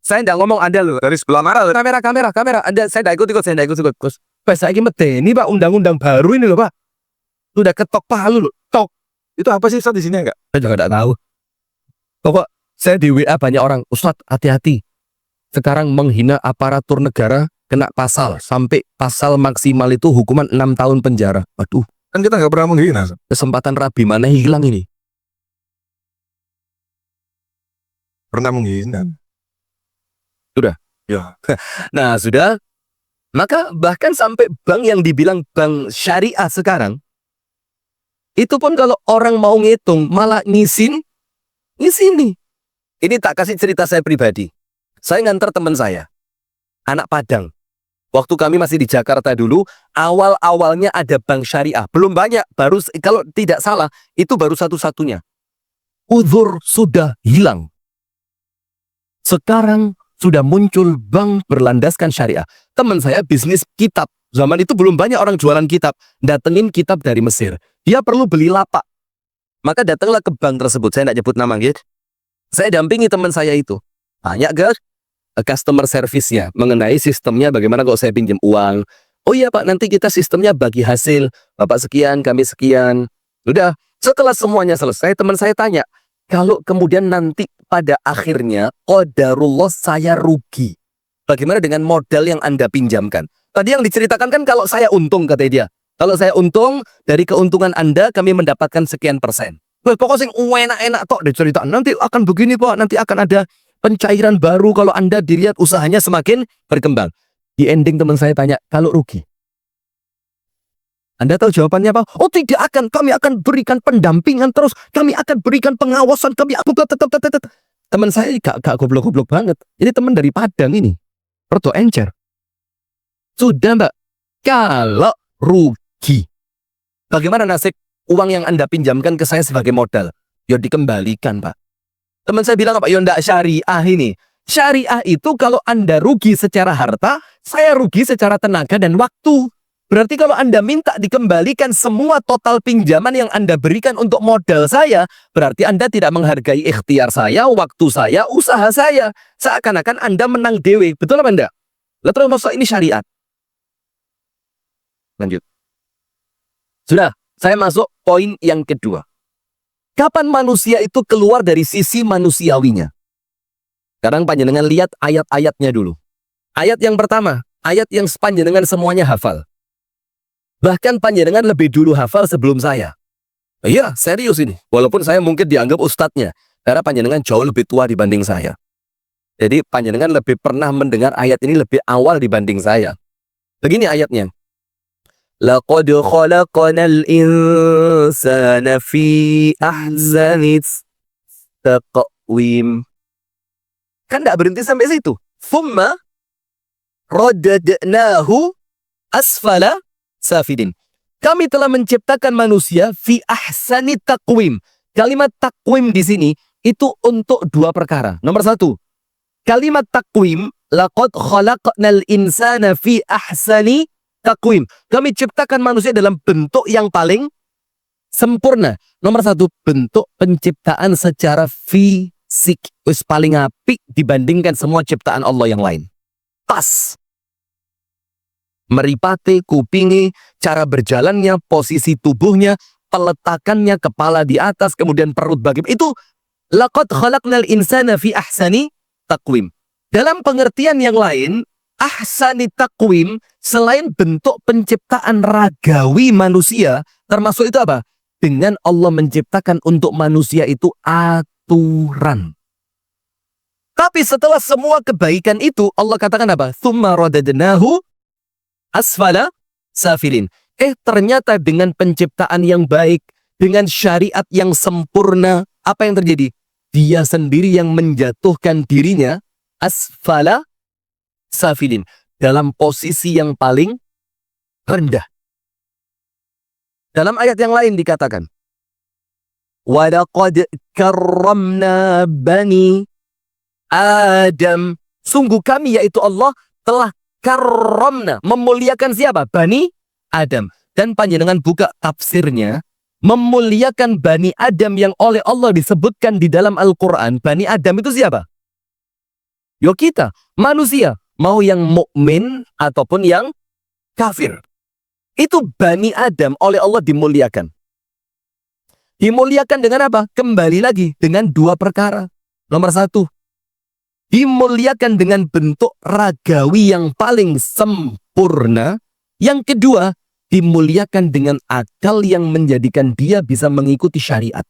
saya enggak ngomong Anda loh. Dari sebelah mana? Kamera. Anda, saya enggak ikut. Pak, saya ini medeni Pak, undang-undang baru ini loh Pak. Sudah ketok palu loh. Tok. Itu apa sih Ustaz di sini enggak? Saya juga enggak tahu. Pokok saya di WA banyak orang, Ustadz hati-hati. Sekarang menghina aparatur negara kena pasal. Sampai pasal maksimal itu hukuman 6 tahun penjara. Waduh, Kan kita nggak pernah menghina. Ustaz. kesempatan Rabi mana hilang ini? Pernah menghina. Sudah. Ya. Nah, sudah. Maka bahkan sampai bank yang dibilang bank syariah sekarang, itu pun kalau orang mau ngitung malah ngisini. Ini tak kasih cerita saya pribadi. Saya nganter teman saya, anak Padang. Waktu kami masih di Jakarta dulu, awal-awalnya ada bank syariah. Belum banyak, baru kalau tidak salah, itu baru satu-satunya. Uzur sudah hilang. Sekarang sudah muncul bank berlandaskan syariah. Teman saya bisnis kitab. Zaman itu belum banyak orang jualan kitab. Datengin kitab dari Mesir. Dia perlu beli lapak. Maka datanglah ke bank tersebut. Saya tidak nyebut nama, gitu. Saya dampingi teman saya itu. Tanya ke customer service-nya mengenai sistemnya, bagaimana kalau saya pinjam uang. Oh iya Pak, nanti kita sistemnya bagi hasil. Bapak sekian, kami sekian. Udah, setelah semuanya selesai, teman saya tanya, kalau kemudian nanti pada akhirnya qadarullah saya rugi, bagaimana dengan modal yang Anda pinjamkan? Tadi yang diceritakan kan kalau saya untung, kata dia. Kalau saya untung, dari keuntungan Anda kami mendapatkan sekian persen. Pokoknya yang enak-enak tok diceritakan. Nanti akan begini Pak, nanti akan ada pencairan baru kalau Anda dilihat usahanya semakin berkembang. Di ending teman saya tanya, kalau rugi? Anda tahu jawabannya apa? Oh tidak akan, kami akan berikan pendampingan terus, kami akan berikan pengawasan, kami aku tetap. Teman saya gak goblok-goblok banget. Ini teman dari Padang ini. Rodo encer. Sudah Mbak, kalau rugi, bagaimana nasib uang yang Anda pinjamkan ke saya sebagai modal? Ya dikembalikan Pak. Teman saya bilang apa? Ya enggak syariah ini. Syariah itu kalau Anda rugi secara harta, saya rugi secara tenaga dan waktu. Berarti kalau Anda minta dikembalikan semua total pinjaman yang Anda berikan untuk modal saya, berarti Anda tidak menghargai ikhtiar saya, waktu saya, usaha saya. Seakan-akan Anda menang dewe. Betul apa enggak? Lalu terus maksud ini syariat. Lanjut. Sudah, saya masuk poin yang kedua. Kapan manusia itu keluar dari sisi manusiawinya? Sekarang panjenengan lihat ayat-ayatnya dulu. Ayat yang pertama, ayat yang panjenengan semuanya hafal. Bahkan panjenengan lebih dulu hafal sebelum saya. Iya, serius ini. Walaupun saya mungkin dianggap ustadznya. Karena panjenengan jauh lebih tua dibanding saya. Jadi panjenengan lebih pernah mendengar ayat ini lebih awal dibanding saya. Begini ayatnya. Laqad khalaqnal insana fi ahsani taqwim. Kan tidak berhenti sampai situ. Thumma radadnahu asfala safidin. Kami telah menciptakan manusia fi ahsani taqwim. Kalimat takwim di sini itu untuk dua perkara. Nomor satu, kalimat takwim, laqad khalaqnal insana fi ahsani takwim. Kami ciptakan manusia dalam bentuk yang paling sempurna. Nomor satu, bentuk penciptaan secara fisik. Wis paling apik dibandingkan semua ciptaan Allah yang lain. Pas. Meripate, kupingi, cara berjalannya, posisi tubuhnya, peletakannya, kepala di atas, kemudian perut bagaimana. Itu laqad khalaqnal insana fi ahsani taqwim. Dalam pengertian yang lain, ahsani taqwim selain bentuk penciptaan ragawi manusia, termasuk itu apa? Dengan Allah menciptakan untuk manusia itu aturan. Tapi setelah semua kebaikan itu, Allah katakan apa? Tsumma radadnahu asfala safilin. Ternyata dengan penciptaan yang baik, dengan syariat yang sempurna, apa yang terjadi? Dia sendiri yang menjatuhkan dirinya asfala safilin, dalam posisi yang paling rendah. Dalam ayat yang lain dikatakan, walaqad karramna bani Adam. Sungguh kami, yaitu Allah, telah karramna, memuliakan siapa? Bani Adam. Dan panjenengan buka tafsirnya, memuliakan Bani Adam yang oleh Allah disebutkan di dalam Al-Quran. Bani Adam itu siapa? Yo kita, manusia. Mau yang mukmin ataupun yang kafir. Itu Bani Adam oleh Allah dimuliakan. Dimuliakan dengan apa? Kembali lagi dengan dua perkara. Nomor satu, dimuliakan dengan bentuk ragawi yang paling sempurna. Yang kedua, dimuliakan dengan akal yang menjadikan dia bisa mengikuti syariat.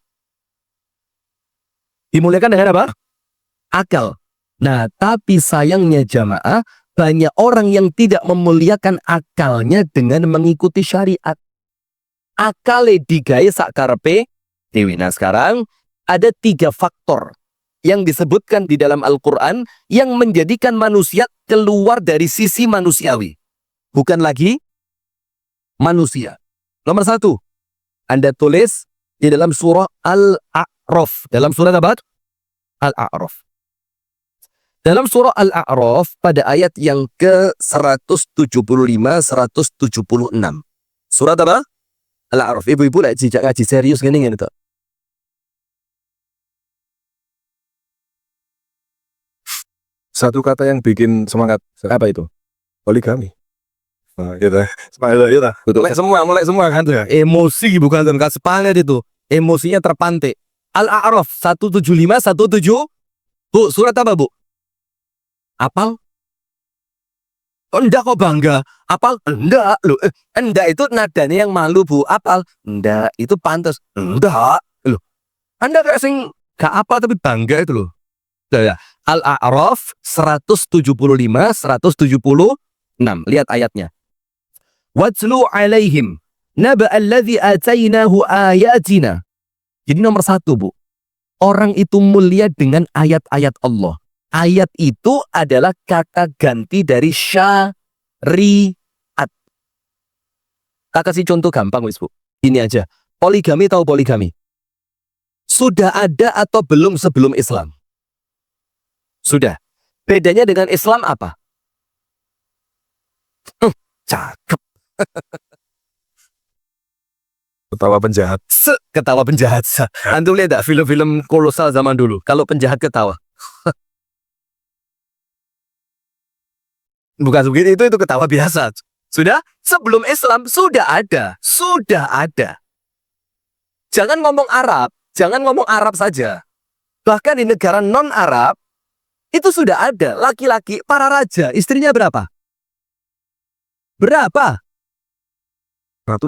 Dimuliakan dengan apa? Akal. Nah, tapi sayangnya jamaah, banyak orang yang tidak memuliakan akalnya dengan mengikuti syariat. Akale digawe sakarepe dewe. Nah, sekarang ada 3 faktor yang disebutkan di dalam Al-Quran yang menjadikan manusia keluar dari sisi manusiawi. Bukan lagi manusia. Nomor 1, Anda tulis di dalam surah Al-A'raf. Dalam surah apa? Al-A'raf. Dalam surah Al-A'raf pada ayat yang ke-175-176. Surat apa? Al-A'raf. Ibu-ibu lah jejak ngaji serius gini gitu. Satu kata yang bikin semangat. Apa itu? Poligami. Nah, gitu. Semangat gitu. Betul. Mulai semua kan tuh ya. Emosi bukan terkait semangat itu. Emosinya terpantik. Al-A'raf 175-17. Bu, surat apa, Bu? Apal? Oh, enggak kok bangga. Apal? Enggak. Loh, enggak itu nadanya yang malu, Bu. Apal? Enggak, itu pantas. Enggak. Loh. Anda kayak sing gak apa tapi bangga itu loh. Ya. Al-A'raf 175-176. Lihat ayatnya. Watlu alaihim naba'alladzi atainahu ayatina. Jadi nomor 1, Bu. Orang itu mulia dengan ayat-ayat Allah. Ayat itu adalah kata ganti dari syariat. Tak kasih contoh gampang, wis, Bu. Ini aja. Poligami tahu poligami? Sudah ada atau belum sebelum Islam? Sudah. Bedanya dengan Islam apa? Cakep. Ketawa penjahat. Ketawa penjahat. Antum lihat tak film-film kolosal zaman dulu? Kalau penjahat ketawa. Bukan begitu, itu ketawa biasa. Sudah? Sebelum Islam sudah ada. Sudah ada. Jangan ngomong Arab. Jangan ngomong Arab saja. Bahkan di negara non-Arab, Itu sudah ada. Laki-laki, para raja, istrinya berapa? Berapa?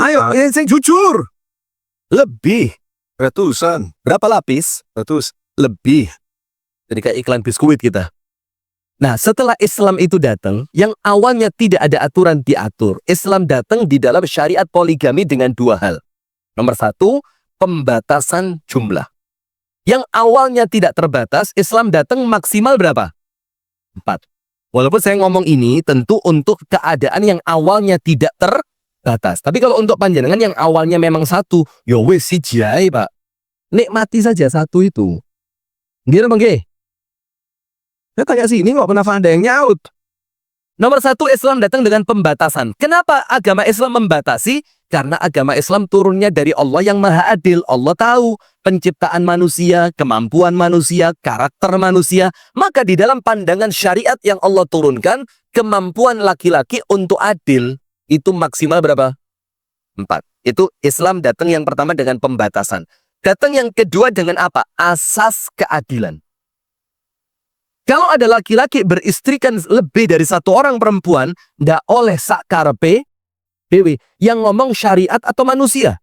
Ayo, yang jujur. Lebih. Ratusan. Berapa lapis? Ratus. Lebih. Jadi kayak iklan biskuit kita. Nah, setelah Islam itu datang, yang awalnya tidak ada aturan diatur. Islam datang di dalam syariat poligami dengan dua hal. Nomor satu, pembatasan jumlah. Yang awalnya tidak terbatas, Islam datang maksimal berapa? 4. Walaupun saya ngomong ini tentu untuk keadaan yang awalnya tidak terbatas. Tapi kalau untuk panjenengan yang awalnya memang satu, ya wis siji ae, Pak. Nikmati saja satu itu. Gimana Bang Ge? Saya tanya sini nggak pernah ada yang nyaut. Nomor satu, Islam datang dengan pembatasan. Kenapa agama Islam membatasi? Karena agama Islam turunnya dari Allah yang Maha Adil. Allah tahu penciptaan manusia, kemampuan manusia, karakter manusia. Maka di dalam pandangan syariat yang Allah turunkan, kemampuan laki-laki untuk adil itu maksimal berapa? 4. Itu Islam datang yang pertama dengan pembatasan. Datang yang kedua dengan apa? Asas keadilan. Kalau ada laki-laki beristrikan lebih dari satu orang perempuan, ndak oleh sak karepe dewe. Yang ngomong syariat atau manusia?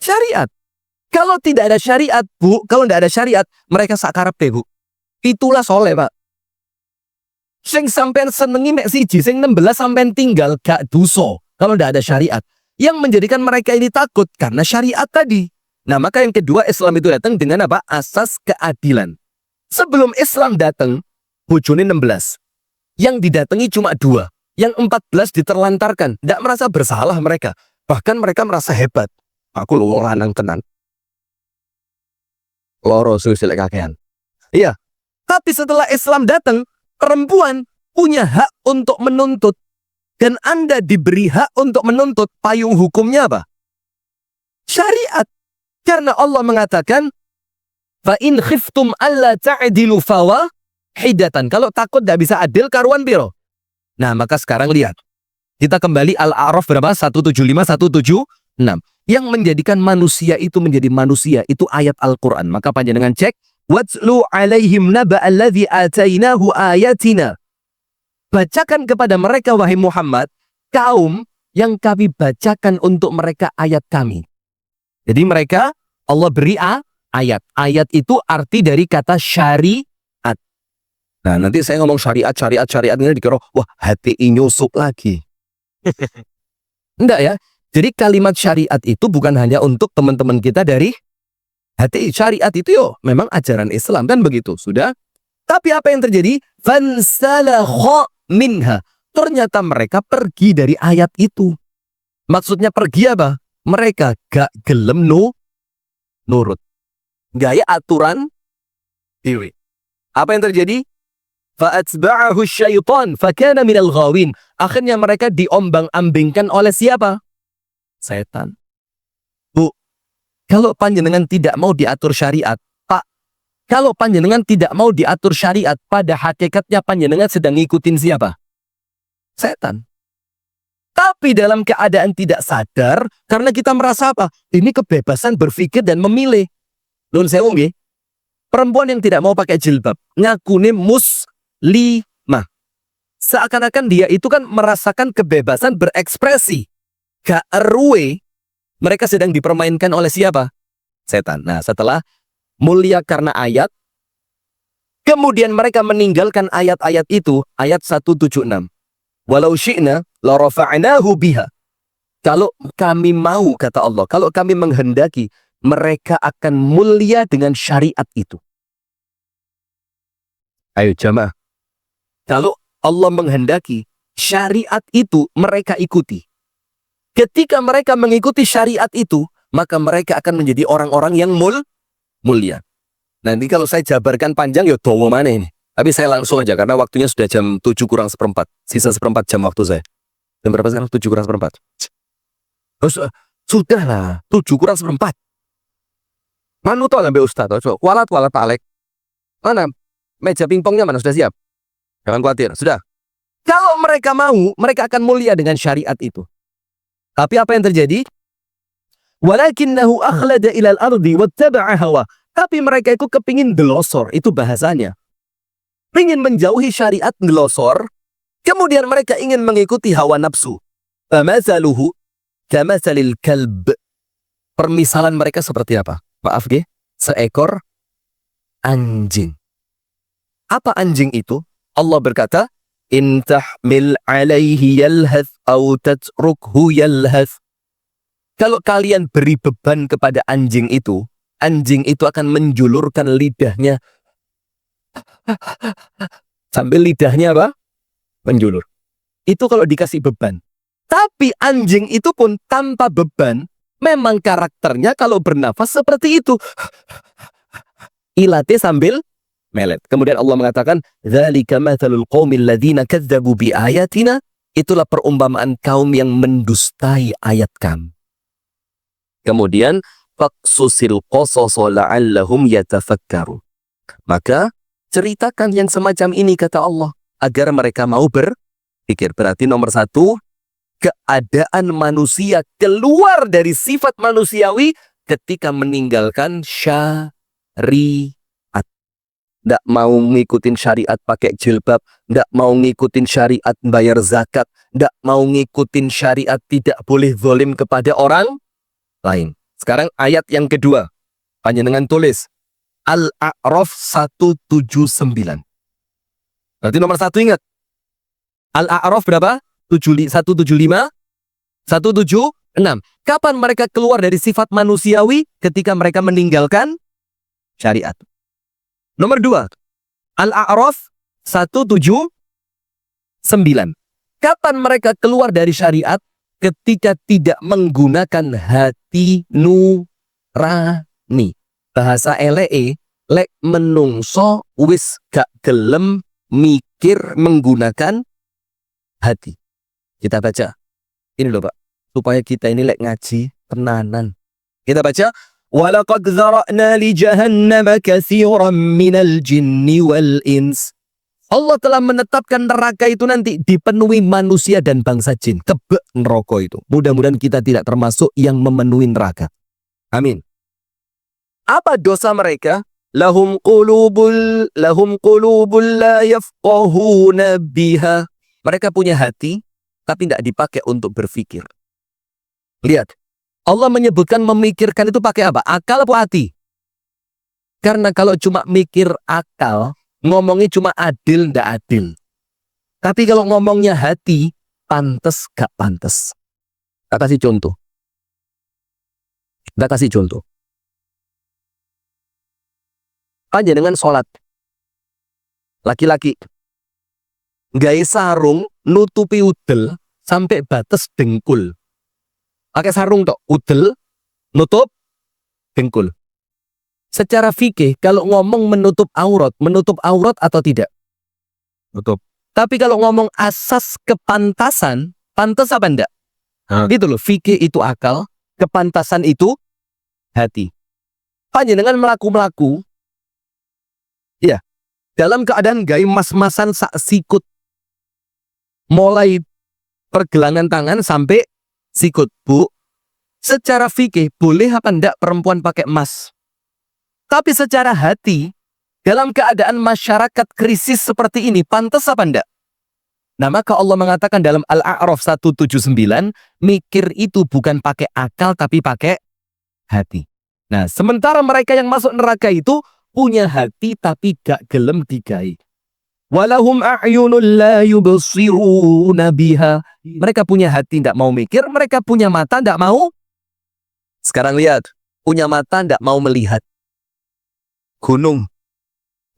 Syariat. Kalau tidak ada syariat, Bu, kalau ndak ada syariat, mereka sak karepe, Bu. Itulah soleh, Pak. Sing sampean senengi mek siji, sing 16 sampean tinggal gak duso. Kalau ndak ada syariat. Yang menjadikan mereka ini takut karena syariat tadi. Nah, maka yang kedua Islam itu datang dengan apa? Asas keadilan. Sebelum Islam datang, bojone 16. Yang didatangi cuma 2. Yang 14 diterlantarkan. Tidak merasa bersalah mereka. Bahkan mereka merasa hebat. Aku loh lanang tenan. Loro susilek kakean. Iya. Tapi setelah Islam datang, perempuan punya hak untuk menuntut. Dan Anda diberi hak untuk menuntut. Payung hukumnya apa? Syariat. Karena Allah mengatakan, fa in khiftum alla ta'dilu fawahidatan. Kalau takut tidak bisa adil, karuan piro? Nah, maka sekarang lihat. Kita kembali Al-A'raf berapa? 175, 176. Yang menjadikan manusia itu menjadi manusia, itu ayat Al-Quran. Maka panjenengan cek. Watslu alaihim naba'alladhi atainahu ayatina. Bacakan kepada mereka, wahai Muhammad, kaum yang kami bacakan untuk mereka ayat kami. Jadi mereka, Allah beri ayat. Ayat itu arti dari kata syariat. Nah, nanti saya ngomong syariat ini dikira, wah HTI nyusup lagi. Enggak ya. Jadi kalimat syariat itu bukan hanya untuk teman-teman kita dari HTI. Syariat itu memang ajaran Islam kan begitu. Sudah. Tapi apa yang terjadi? Fansalakha minha. Ternyata mereka pergi dari ayat itu. Maksudnya pergi apa? Mereka gak gelem nurut. Gaya aturan dewe. Apa yang terjadi? Fa'atba'ahu syaitan fakana minal ghawin. Akhirnya mereka diombang-ambingkan oleh siapa? Setan. Bu, kalau panjenengan tidak mau diatur syariat, Pak, kalau panjenengan tidak mau diatur syariat, pada hakikatnya panjenengan sedang ngikutin siapa? Setan. Tapi dalam keadaan tidak sadar, karena kita merasa apa? Ini kebebasan berpikir dan memilih. Nun sewu nggih. Perempuan yang tidak mau pakai jilbab, ngakune muslimah. Seakan-akan dia itu kan merasakan kebebasan berekspresi. Gak eruwe, mereka sedang dipermainkan oleh siapa? Setan. Nah, setelah mulia karena ayat, kemudian mereka meninggalkan ayat-ayat itu, ayat 176. Walau syi'na la rafa'nahu biha. Kalau kami mau, kata Allah, kalau kami menghendaki, mereka akan mulia dengan syariat itu. Ayo jamaah. Kalau Allah menghendaki, syariat itu mereka ikuti. Ketika mereka mengikuti syariat itu, maka mereka akan menjadi orang-orang yang mulia. Nanti kalau saya jabarkan panjang, ya dawa mana ini. Tapi saya langsung aja, karena waktunya sudah jam 7 kurang seperempat. Sisa seperempat jam waktu saya. Jam berapa sekarang? 7 kurang seperempat. Sudahlah, 7 kurang seperempat. Manu tau sampai Ustadz, walat Pak Alek. Mana? Meja pingpongnya mana? Sudah siap? Jangan khawatir, sudah. Kalau mereka mau, mereka akan mulia dengan syariat itu. Tapi apa yang terjadi? Walakinnahu akhlada ilal ardi wattaba'a hawa. Tapi mereka itu kepingin delosor, itu bahasanya. ingin menjauhi syariat ngelosor, kemudian mereka ingin mengikuti hawa nafsu. Famathaluhu kamathalil kalb. Permisalan mereka seperti apa? Maaf ge, seekor anjing. Apa anjing itu? Allah berkata, in tahmil alaihi yalhath au tatrukhu yalhath. Kalau kalian beri beban kepada anjing itu akan menjulurkan lidahnya. Sambil lidahnya apa? Menjulur. Itu kalau dikasih beban. Tapi anjing itu pun tanpa beban, memang karakternya kalau bernafas seperti itu. Ilate sambil melet. Kemudian Allah mengatakan, "Dzalika matsalul qaumil ladzina kadzdzabu biayatina." Itulah perumpamaan kaum yang mendustai ayat kami. Kemudian, faqsusil qasasa la'allahum yatafakkaru. Maka ceritakan yang semacam ini kata Allah agar mereka mau berpikir. Berarti nomor satu, keadaan manusia keluar dari sifat manusiawi ketika meninggalkan syariat. Nggak mau ngikutin syariat pakai jilbab, nggak mau ngikutin syariat bayar zakat, nggak mau ngikutin syariat tidak boleh zalim kepada orang lain. Sekarang ayat yang kedua. Panjenengan tulis Al-A'raf 179. Berarti nomor satu ingat. Al-A'raf berapa? 175, 176. Kapan mereka keluar dari sifat manusiawi? Ketika mereka meninggalkan syariat. Nomor 2. Al-A'raf 179. Kapan mereka keluar dari syariat? Ketika tidak menggunakan hati nurani. Bahasa LE, lek menungso wis gak gelem mikir menggunakan hati. Kita baca. Ini loh Pak. Supaya kita ini lek ngaji tenanan. Kita baca. وَلَقَدْ ذَرَأْنَا لِجَهَنَّمَ كَثِيرًا مِنَ الْجِنِّ وَالْإِنسِ. Allah telah menetapkan neraka itu nanti dipenuhi manusia dan bangsa jin. Tebek neraka itu. Mudah-mudahan kita tidak termasuk yang memenuhi neraka. Amin. Apa dosa mereka? Lahum qulubul la yafqahuna biha. Mereka punya hati, tapi tidak dipakai untuk berpikir. Lihat. Allah menyebutkan memikirkan itu pakai apa? Akal apa hati? Karena kalau cuma mikir akal, ngomongnya cuma adil, ndak adil. Tapi kalau ngomongnya hati, pantes gak pantes. Tak kasih contoh. Aja dengan sholat. Laki-laki. Gaya sarung, nutupi udel, sampai batas dengkul. Pakai sarung tok, udel, nutup, dengkul. Secara fikih, kalau ngomong menutup aurat atau tidak? Nutup. Tapi kalau ngomong asas kepantasan, pantas apa enggak? Gitu loh, fikih itu akal, kepantasan itu hati. Panjenengan melaku-melaku, ya, dalam keadaan gaya mas-masan sak sikut. Mulai pergelangan tangan sampai sikut, Bu. Secara fikih, boleh apa enggak perempuan pakai emas? Tapi secara hati, dalam keadaan masyarakat krisis seperti ini, pantas apa enggak? Nah, maka Allah mengatakan dalam Al-A'raf 179, mikir itu bukan pakai akal, tapi pakai hati. Nah, sementara mereka yang masuk neraka itu, punya hati, tapi gak gelem digai. Walahum a'yunul la yubsiruna biha. Mereka punya hati, tidak mau mikir. Mereka punya mata, tidak mau. Sekarang lihat. Punya mata, tidak mau melihat. Gunung,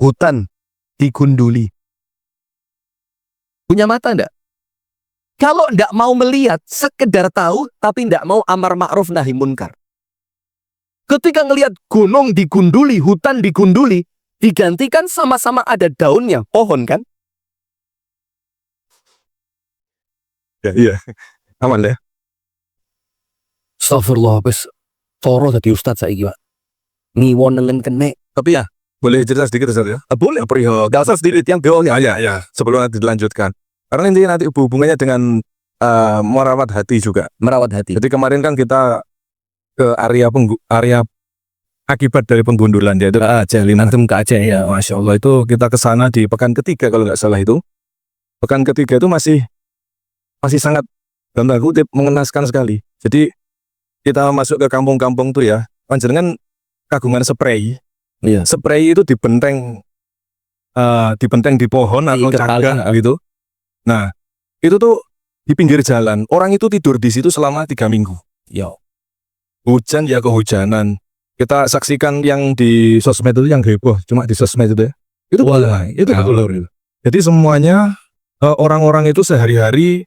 hutan, digunduli. Punya mata, tidak? Kalau tidak mau melihat, sekedar tahu, tapi tidak mau amar ma'ruf nahi munkar. Ketika ngelihat gunung digunduli, hutan digunduli, digantikan sama-sama ada daunnya, pohon kan? Ya, iya. Aman deh. Astagfirullah, bes. Toro tadi Ustadz saiki, Pak. Ngiwon nelen kene. Tapi ya, boleh cerita sedikit Ustaz ya? Boleh. Perihal Gak usah sedikit yang geong ya. ya. Sebelum nanti dilanjutkan. Karena intinya nanti hubungannya dengan merawat hati juga. Merawat hati. Jadi kemarin kan kita ke area akibat dari penggundulan yaitu Aceh, Antum ke Aceh ya, Masya Allah itu kita ke sana di pekan ketiga kalau nggak salah itu. Pekan ketiga itu masih sangat dalam tanda kutip mengenaskan sekali. Jadi kita masuk ke kampung-kampung tuh ya, panjenengan kagungan spray. Iya. Spray itu dibenteng di pohon atau cangkang gitu. Nah, itu tuh di pinggir jalan. Orang itu tidur di situ selama 3 minggu. Ya. Hujan ya kehujanan. Kita saksikan yang di sosmed itu yang heboh, cuma di sosmed itu ya. Itu itu betul. Jadi semuanya orang-orang itu sehari-hari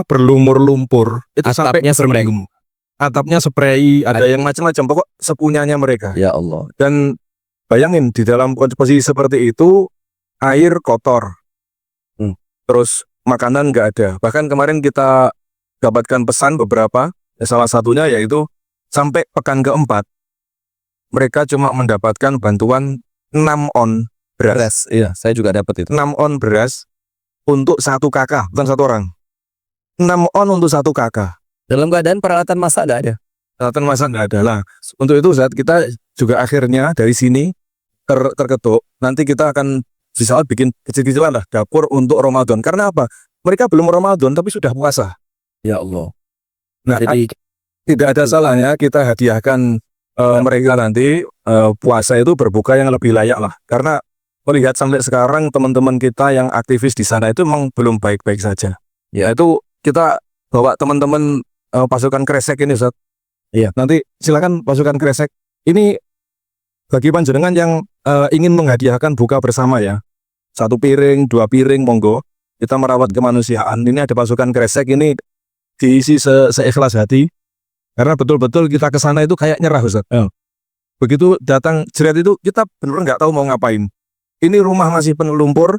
berlumur lumpur. Itu Atapnya sampai berminggu. Atapnya spray, ada yang macam-macam. Pokok sepunyanya mereka. Ya Allah. Dan bayangin di dalam posisi seperti itu air kotor, terus makanan nggak ada. Bahkan kemarin kita dapatkan pesan beberapa, salah satunya yaitu sampai pekan keempat mereka cuma mendapatkan bantuan 6 on beras. Iya, saya juga dapat itu. 6 on beras untuk 1 kakak, bukan 1 orang. 6 on untuk 1 kakak. Dalam keadaan peralatan masak nggak ada. Peralatan masak nggak ada lah. Untuk itu saat kita juga akhirnya dari sini terketuk, nanti kita akan bisa bikin kecil-kecilan lah dapur untuk Ramadan. Karena apa? Mereka belum Ramadan tapi sudah puasa. Ya Allah. Nah, Jadi tidak ada salahnya kita hadiahkan mereka nanti puasa itu berbuka yang lebih layak lah. Karena melihat sampai sekarang teman-teman kita yang aktivis di sana itu memang belum baik-baik saja. Ya itu kita bawa teman-teman pasukan kresek ini, Ustaz. Iya. Nanti silakan pasukan kresek. Ini bagi panjenengan yang ingin menghadiahkan buka bersama ya. 1 piring, 2 piring, monggo. Kita merawat kemanusiaan. Ini ada pasukan kresek ini diisi seikhlas hati. Karena betul-betul kita ke sana itu kayak nyerah, Ustaz. Begitu datang jerat itu kita benar nggak tahu mau ngapain. Ini rumah masih penuh lumpur,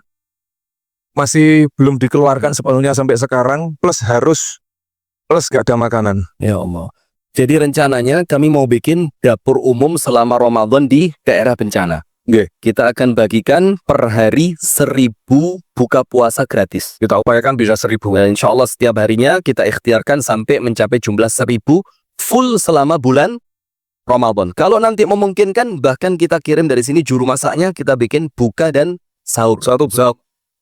masih belum dikeluarkan sepenuhnya sampai sekarang, plus nggak ada makanan. ya Allah. Jadi rencananya kami mau bikin dapur umum selama Ramadan di daerah bencana. Nggih. Kita akan bagikan per hari 1000 buka puasa gratis. Kita upayakan bisa 1000. Nah, insya Allah setiap harinya kita ikhtiarkan sampai mencapai jumlah 1000 full selama bulan Ramadan. Kalau nanti memungkinkan bahkan kita kirim dari sini juru masaknya, kita bikin buka dan sahur. Satu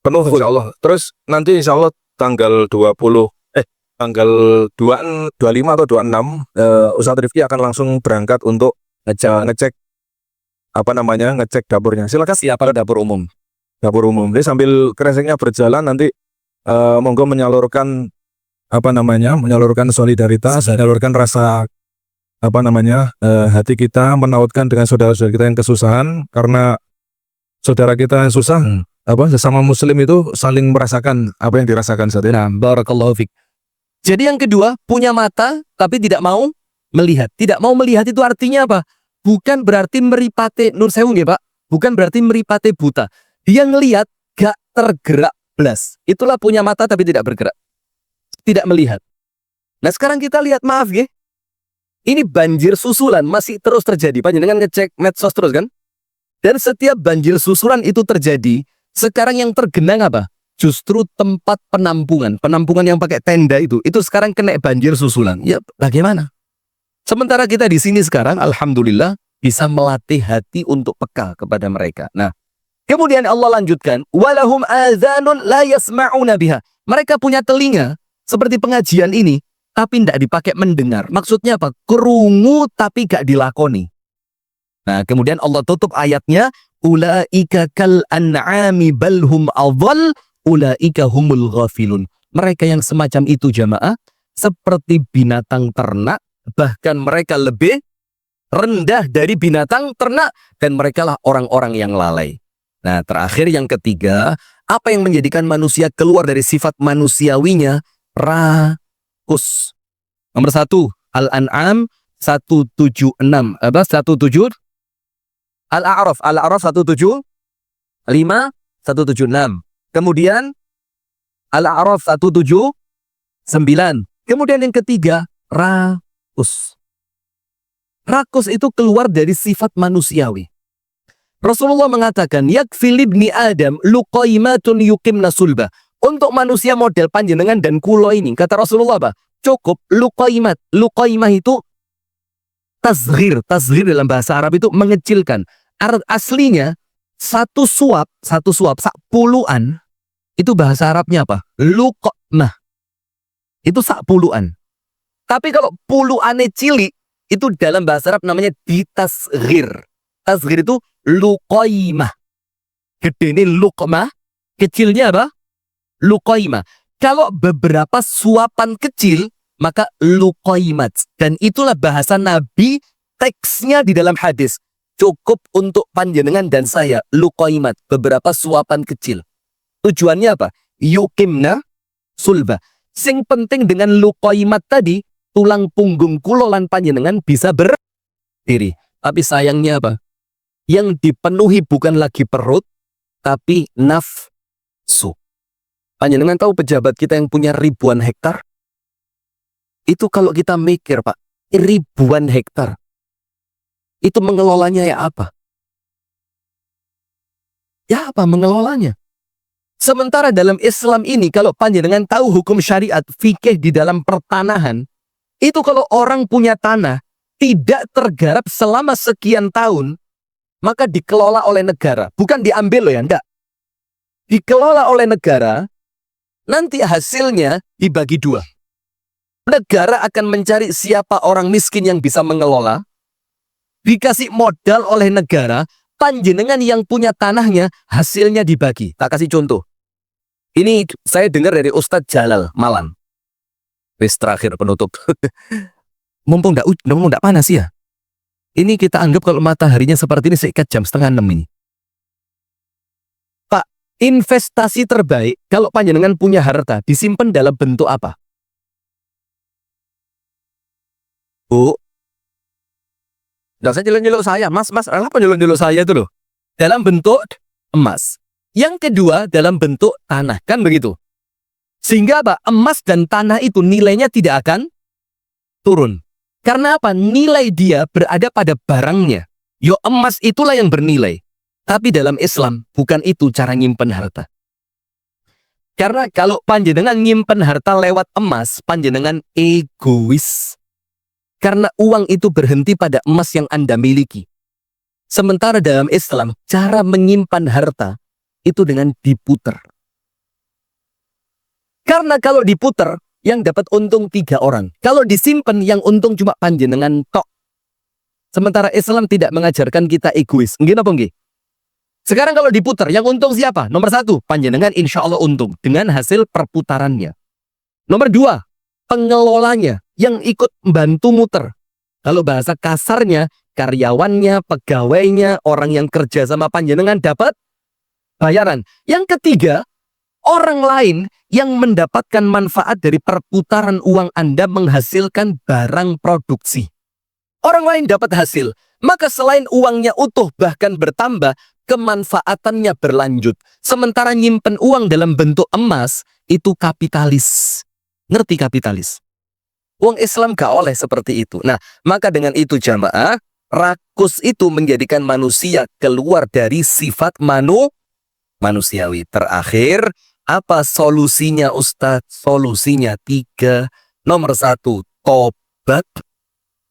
penuh insya Allah. Terus nanti insya Allah tanggal 25 atau 26 Ustadz Rifki akan langsung berangkat untuk ngecek dapurnya. Silakan Siapa dapur umum? dapur umum. Jadi sambil kreseknya berjalan nanti monggo menyalurkan solidaritas, menyalurkan rasa hati kita menautkan dengan saudara-saudara kita yang kesusahan, karena saudara kita yang susah sesama muslim itu saling merasakan apa yang dirasakan saat ini. Nah, barakallahu fik. Jadi yang kedua, punya mata tapi tidak mau melihat. Tidak mau melihat itu artinya apa? Bukan berarti meripate, Nur Sewu nggih, Pak. Bukan berarti meripate buta. Dia ngelihat gak tergerak blas. Itulah punya mata tapi tidak bergerak. Tidak melihat. Nah, sekarang kita lihat, maaf nggih. Ini banjir susulan masih terus terjadi. Panjenengan ngecek medsos terus kan? Dan setiap banjir susulan itu terjadi, sekarang yang tergenang apa? Justru tempat penampungan yang pakai tenda itu sekarang kena banjir susulan. Ya, bagaimana? Sementara kita di sini sekarang, alhamdulillah, bisa melatih hati untuk peka kepada mereka. Nah, kemudian Allah lanjutkan, walahum adzanun la yasma'una biha. Mereka punya telinga seperti pengajian ini, tapi tidak dipakai mendengar. Maksudnya apa? Kerungu tapi gak dilakoni. Nah, kemudian Allah tutup ayatnya, ulaika kal an'ami balhum adhal ulaika humul ghafilun. Mereka yang semacam itu jamaah seperti binatang ternak, bahkan mereka lebih rendah dari binatang ternak, dan mereka lah orang-orang yang lalai. Nah, terakhir yang ketiga, apa yang menjadikan manusia keluar dari sifat manusiawinya? Rakus. Nomor 1, Al-An'am 176. 17 Al-A'raf 175 176. Kemudian Al-A'raf 179. Kemudian yang ketiga, rakus. Rakus itu keluar dari sifat manusiawi. Rasulullah mengatakan, yakfil ibni Adam luqaimatun yuqimna sulbah. Untuk manusia model panjenengan dan kulo ini, kata Rasulullah apa? Cukup luqaimat. Luqaimah itu tasghir. Tasghir dalam bahasa Arab itu mengecilkan. Aslinya satu suap sak puluhan itu bahasa Arabnya apa? Luqmah. Itu sak puluhan. Tapi kalau puluhannya cilik itu dalam bahasa Arab namanya ditasghir. Tasghir itu luqaimah. Gede ini luqmah, kecilnya apa? Luqaimah. Kalau beberapa suapan kecil maka luqaimat. Dan itulah bahasa Nabi, teksnya di dalam hadis. Cukup untuk panjenengan dan saya, luqaimat, beberapa suapan kecil. Tujuannya apa? Yukimna sulba. Sing penting dengan luqaimat tadi, tulang punggung kula lan panjenengan bisa berdiri. Tapi sayangnya apa? Yang dipenuhi bukan lagi perut, tapi nafsu. Panjenengan tahu pejabat kita yang punya ribuan hektar? Itu kalau kita mikir, Pak, ribuan hektar. Itu mengelolanya ya apa? Ya apa mengelolanya? Sementara dalam Islam ini, kalau panjenengan tahu hukum syariat, fikih di dalam pertanahan, itu kalau orang punya tanah, tidak tergarap selama sekian tahun, maka dikelola oleh negara. Bukan diambil loh ya, enggak. Dikelola oleh negara, nanti hasilnya dibagi dua. Negara akan mencari siapa orang miskin yang bisa mengelola, dikasih modal oleh negara, panjenengan yang punya tanahnya, hasilnya dibagi. Tak kasih contoh. Ini saya dengar dari Ustadz Jalal Malan. Wis terakhir penutup. Mumpung nggak panas ya. Ini kita anggap kalau mataharinya seperti ini seikat jam 5:30 ini. Pak, investasi terbaik kalau panjenengan punya harta disimpan dalam bentuk apa? Bu, nggak usah nyeluk-nyeluk saya, mas, apa nyeluk-nyeluk saya itu loh? Dalam bentuk emas. Yang kedua dalam bentuk tanah, kan begitu? Sehingga apa? Emas dan tanah itu nilainya tidak akan turun. Karena apa? Nilai dia berada pada barangnya. Yo, emas itulah yang bernilai. Tapi dalam Islam bukan itu cara nyimpen harta. Karena kalau panjenengan nyimpen harta lewat emas, panjenengan egois. Karena uang itu berhenti pada emas yang Anda miliki. Sementara dalam Islam, cara menyimpan harta itu dengan diputer. Karena kalau diputer, yang dapat untung 3 orang. Kalau disimpan, yang untung cuma panjenengan tok. Sementara Islam tidak mengajarkan kita egois. Nggih napa nggih? Sekarang kalau diputer, yang untung siapa? Nomor 1, panjenengan insya Allah untung dengan hasil perputarannya. Nomor 2, pengelolanya yang ikut membantu muter. Kalau bahasa kasarnya, karyawannya, pegawainya, orang yang kerja sama panjenengan dapat bayaran. Yang ketiga, orang lain yang mendapatkan manfaat dari perputaran uang Anda menghasilkan barang produksi. Orang lain dapat hasil, maka selain uangnya utuh bahkan bertambah, kemanfaatannya berlanjut. Sementara nyimpen uang dalam bentuk emas, itu kapitalis. Ngerti kapitalis? Uang Islam gak oleh seperti itu. Nah, maka dengan itu jamaah, rakus itu menjadikan manusia keluar dari sifat manusiawi. Terakhir, apa solusinya Ustadz? Solusinya 3. Nomor 1, tobat.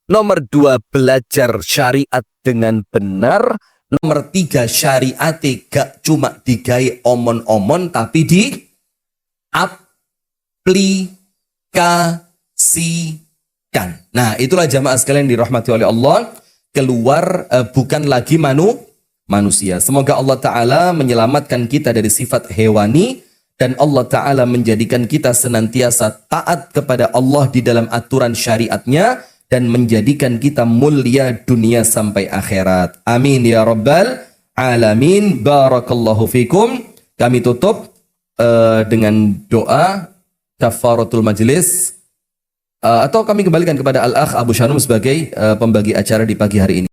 Nomor 2, belajar syariat dengan benar. Nomor 3, syariat gak cuma digawe omon-omon, tapi diaplikasikan. Nah, itulah jamaah sekalian dirahmati oleh Allah. Keluar bukan lagi manusia. Semoga Allah Ta'ala menyelamatkan kita dari sifat hewani. Dan Allah Ta'ala menjadikan kita senantiasa taat kepada Allah di dalam aturan syariatnya. Dan menjadikan kita mulia dunia sampai akhirat. Amin ya Rabbal Alamin. Barakallahu fikum. Kami tutup dengan doa kafaratul majlis. Atau kami kembalikan kepada Al-Akh Abu Shanum sebagai pembagi acara di pagi hari ini.